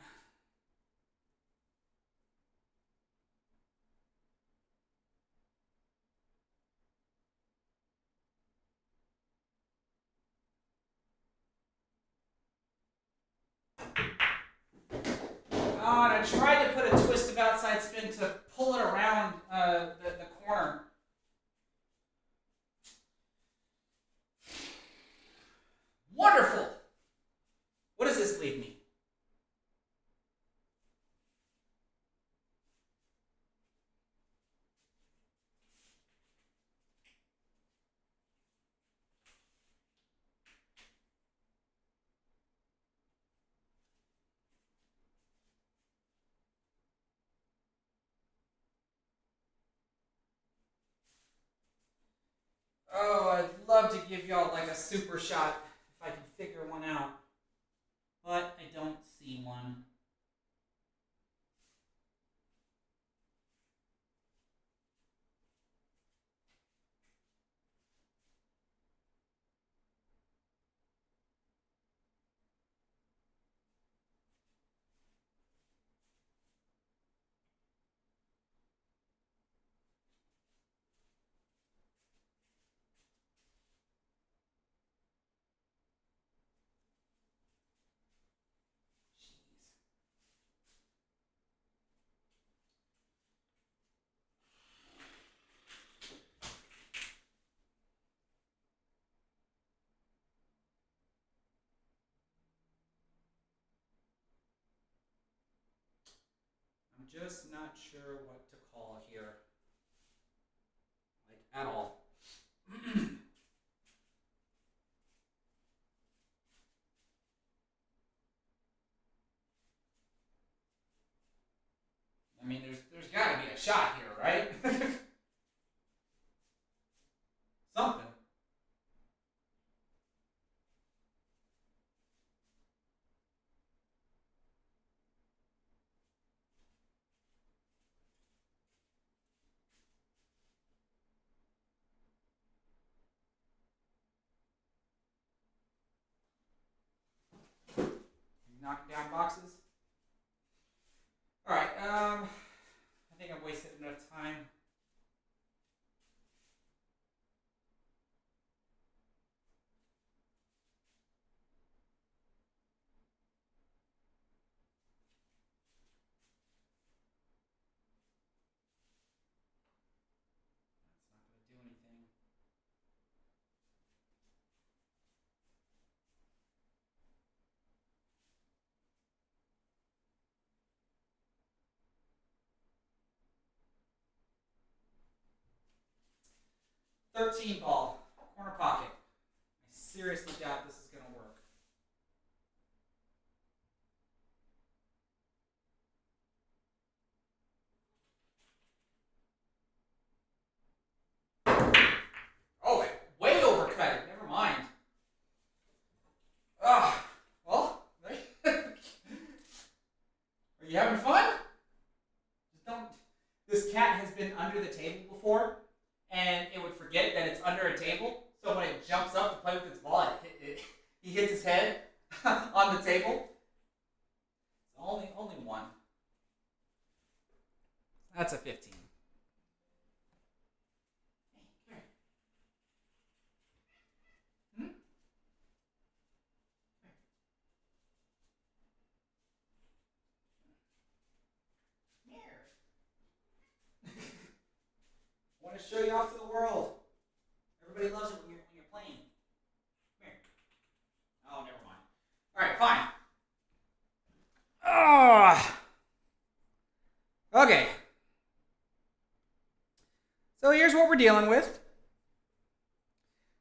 Oh, and I tried to put a twist of outside spin to pull it around the corner. Wonderful. What does this leave me? Oh, I'd love to give y'all like a super shot if I can figure one out, but I don't see one. I'm just not sure what to call here, like at all. I mean, there's got to be a shot here, right? Something. knocking down boxes. All right. I think I've wasted enough time. That's not going to do anything. $13 corner pocket. I seriously doubt this is going to work. Oh, way overcut it. Never mind. Well, are you having fun? Just don't. This cat has been under the table before, and it would forget that it's under a table. So when it jumps up to play with its ball, he hits his head on the table. Only one. That's a 15. Hey, come here. I want to show you off to the world. Everybody loves it when you're playing. Come here. Oh, never mind. All right, fine. Okay. So here's what we're dealing with.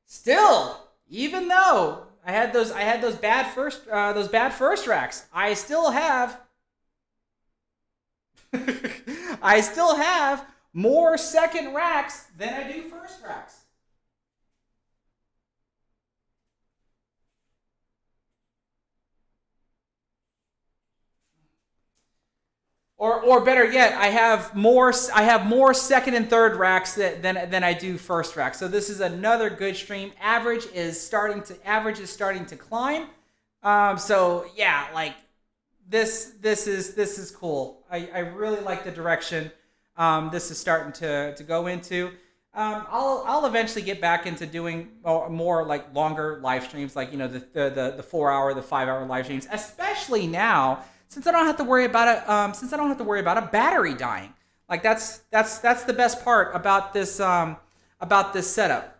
Still, even though I had those bad first racks, I still have more second racks than I do first racks. Or better yet, I have more second and third racks than I do first racks. So this is another good stream. Average is starting to climb. So yeah, like this is cool. I really like the direction this is starting to go into. I'll eventually get back into doing more like longer live streams, like the 4 hour, the 5 hour live streams, especially now since I don't have to worry about it. Since I don't have to worry about a battery dying. Like that's the best part about this setup.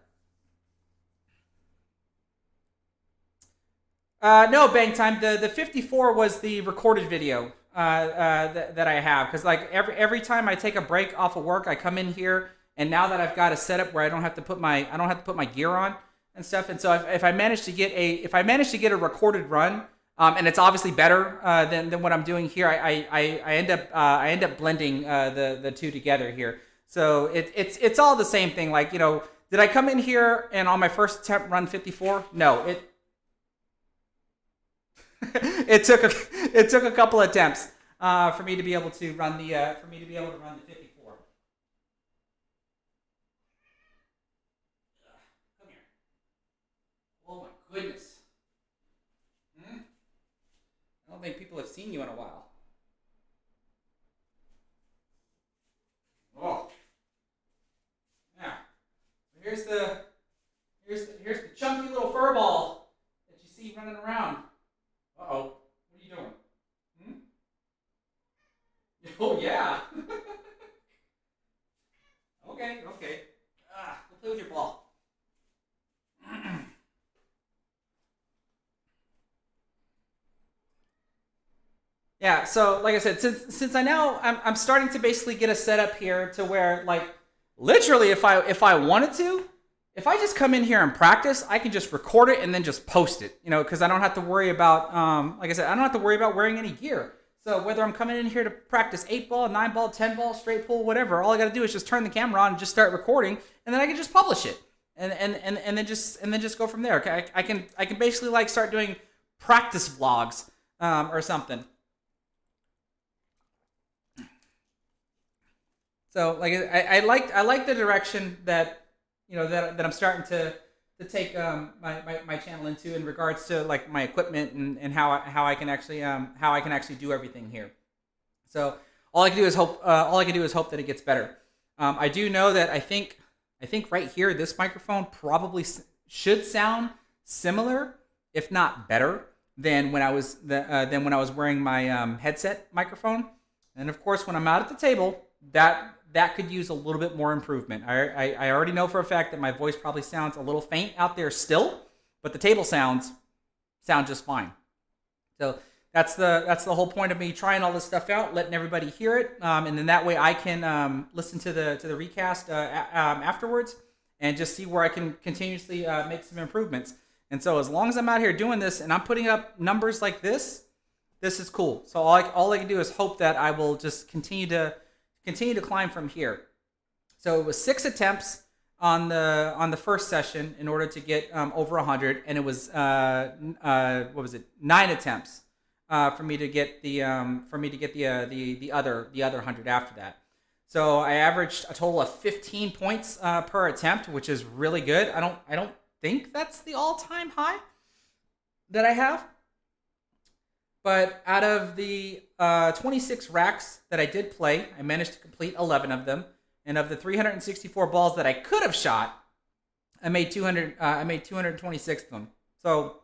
No, Bang Time. The 54 was the recorded video that I have, because like every time I take a break off of work, I come in here, and now that I've got a setup where I don't have to put my gear on and stuff, and so if I manage to get a recorded run, and it's obviously better than what I'm doing here, I end up blending the two together here. So it's all the same thing. Like, did I come in here and on my first attempt run 54? No, it took a couple attempts for me to be able to run the 54. Come here. Oh my goodness. I don't think people have seen you in a while. Oh. Yeah. Here's the chunky little fur ball that you see running around. Uh-oh. What are you doing? Oh, yeah. Okay. Go play with your ball. Yeah, so like I said, since I'm starting to basically get a setup here to where, like, literally if I wanted to, if I just come in here and practice, I can just record it and then just post it, because I don't have to worry about, like I said, I don't have to worry about wearing any gear. So whether I'm coming in here to practice 8-ball, 9-ball, 10-ball, straight pull, whatever, all I got to do is just turn the camera on and just start recording, and then I can just publish it, and then just go from there. Okay, I can basically like start doing practice vlogs or something. So like I like the direction that that I'm starting to take my channel into in regards to like my equipment and how I can actually do everything here. So all I can do is hope that it gets better. I do know that I think right here this microphone probably should sound similar, if not better, than when I was wearing my headset microphone. And of course, when I'm out at the table, that could use a little bit more improvement. I already know for a fact that my voice probably sounds a little faint out there still, but the table sound just fine. So that's the whole point of me trying all this stuff out, letting everybody hear it, and then that way I can listen to the recast afterwards and just see where I can continuously make some improvements. And so as long as I'm out here doing this and I'm putting up numbers like this is cool. So all I can do is hope that I will just continue to climb from here. So it was 6 attempts on the first session in order to get over 100, and it was 9 attempts for me to get the other 100 after that. So I averaged a total of 15 points per attempt, which is really good. I don't think that's the all-time high that I have. But out of the 26 racks that I did play, I managed to complete 11 of them. And of the 364 balls that I could have shot, I made 226 of them. So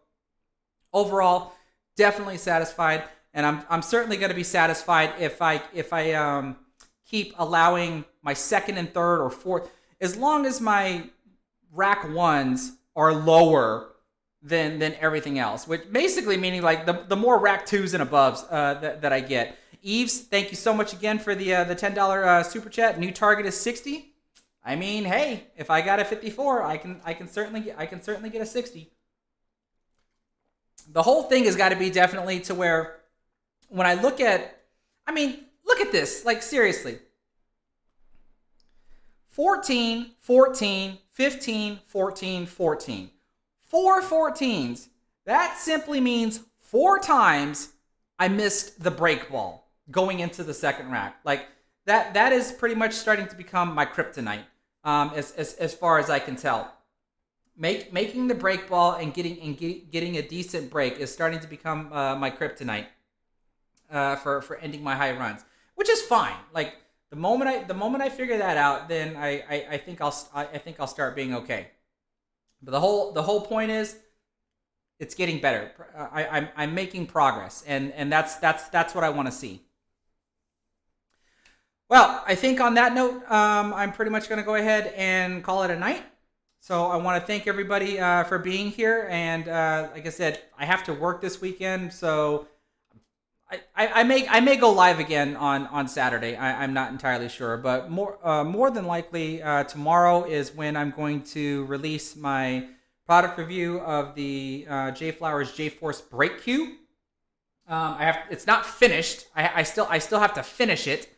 overall, definitely satisfied. And I'm certainly going to be satisfied if I keep allowing my second and third or fourth, as long as my rack ones are lower than everything else, which basically meaning like the more rack twos and aboves that I get. Eves, thank you so much again for the $10 super chat. New target is 60. I mean, hey, if I got a 54, I can certainly get a 60. The whole thing has got to be definitely to where when I look at this, like seriously. 14, 14, 15, 14, 14. 4 14s. That simply means 4 times I missed the break ball going into the second rack. Like that is pretty much starting to become my kryptonite, as far as I can tell. Making the break ball and getting a decent break is starting to become my kryptonite for ending my high runs, which is fine. Like the moment I figure that out, then I think I'll start being okay. But the whole point is, it's getting better. I'm making progress, and that's what I want to see. Well, I think on that note, I'm pretty much going to go ahead and call it a night. So I want to thank everybody for being here, and like I said, I have to work this weekend, so I may go live again on Saturday. I'm not entirely sure, but more than likely tomorrow is when I'm going to release my product review of the J Flowers J Force brake cue. It's not finished. I still have to finish it,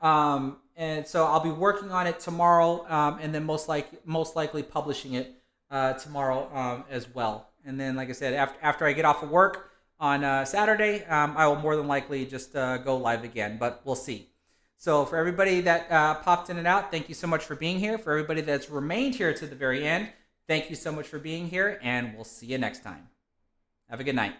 and so I'll be working on it tomorrow, and then most likely publishing it tomorrow as well. And then, like I said, after I get off of work on Saturday, I will more than likely just go live again, but we'll see. So for everybody that popped in and out, thank you so much for being here. For everybody that's remained here to the very end, thank you so much for being here, and we'll see you next time. Have a good night.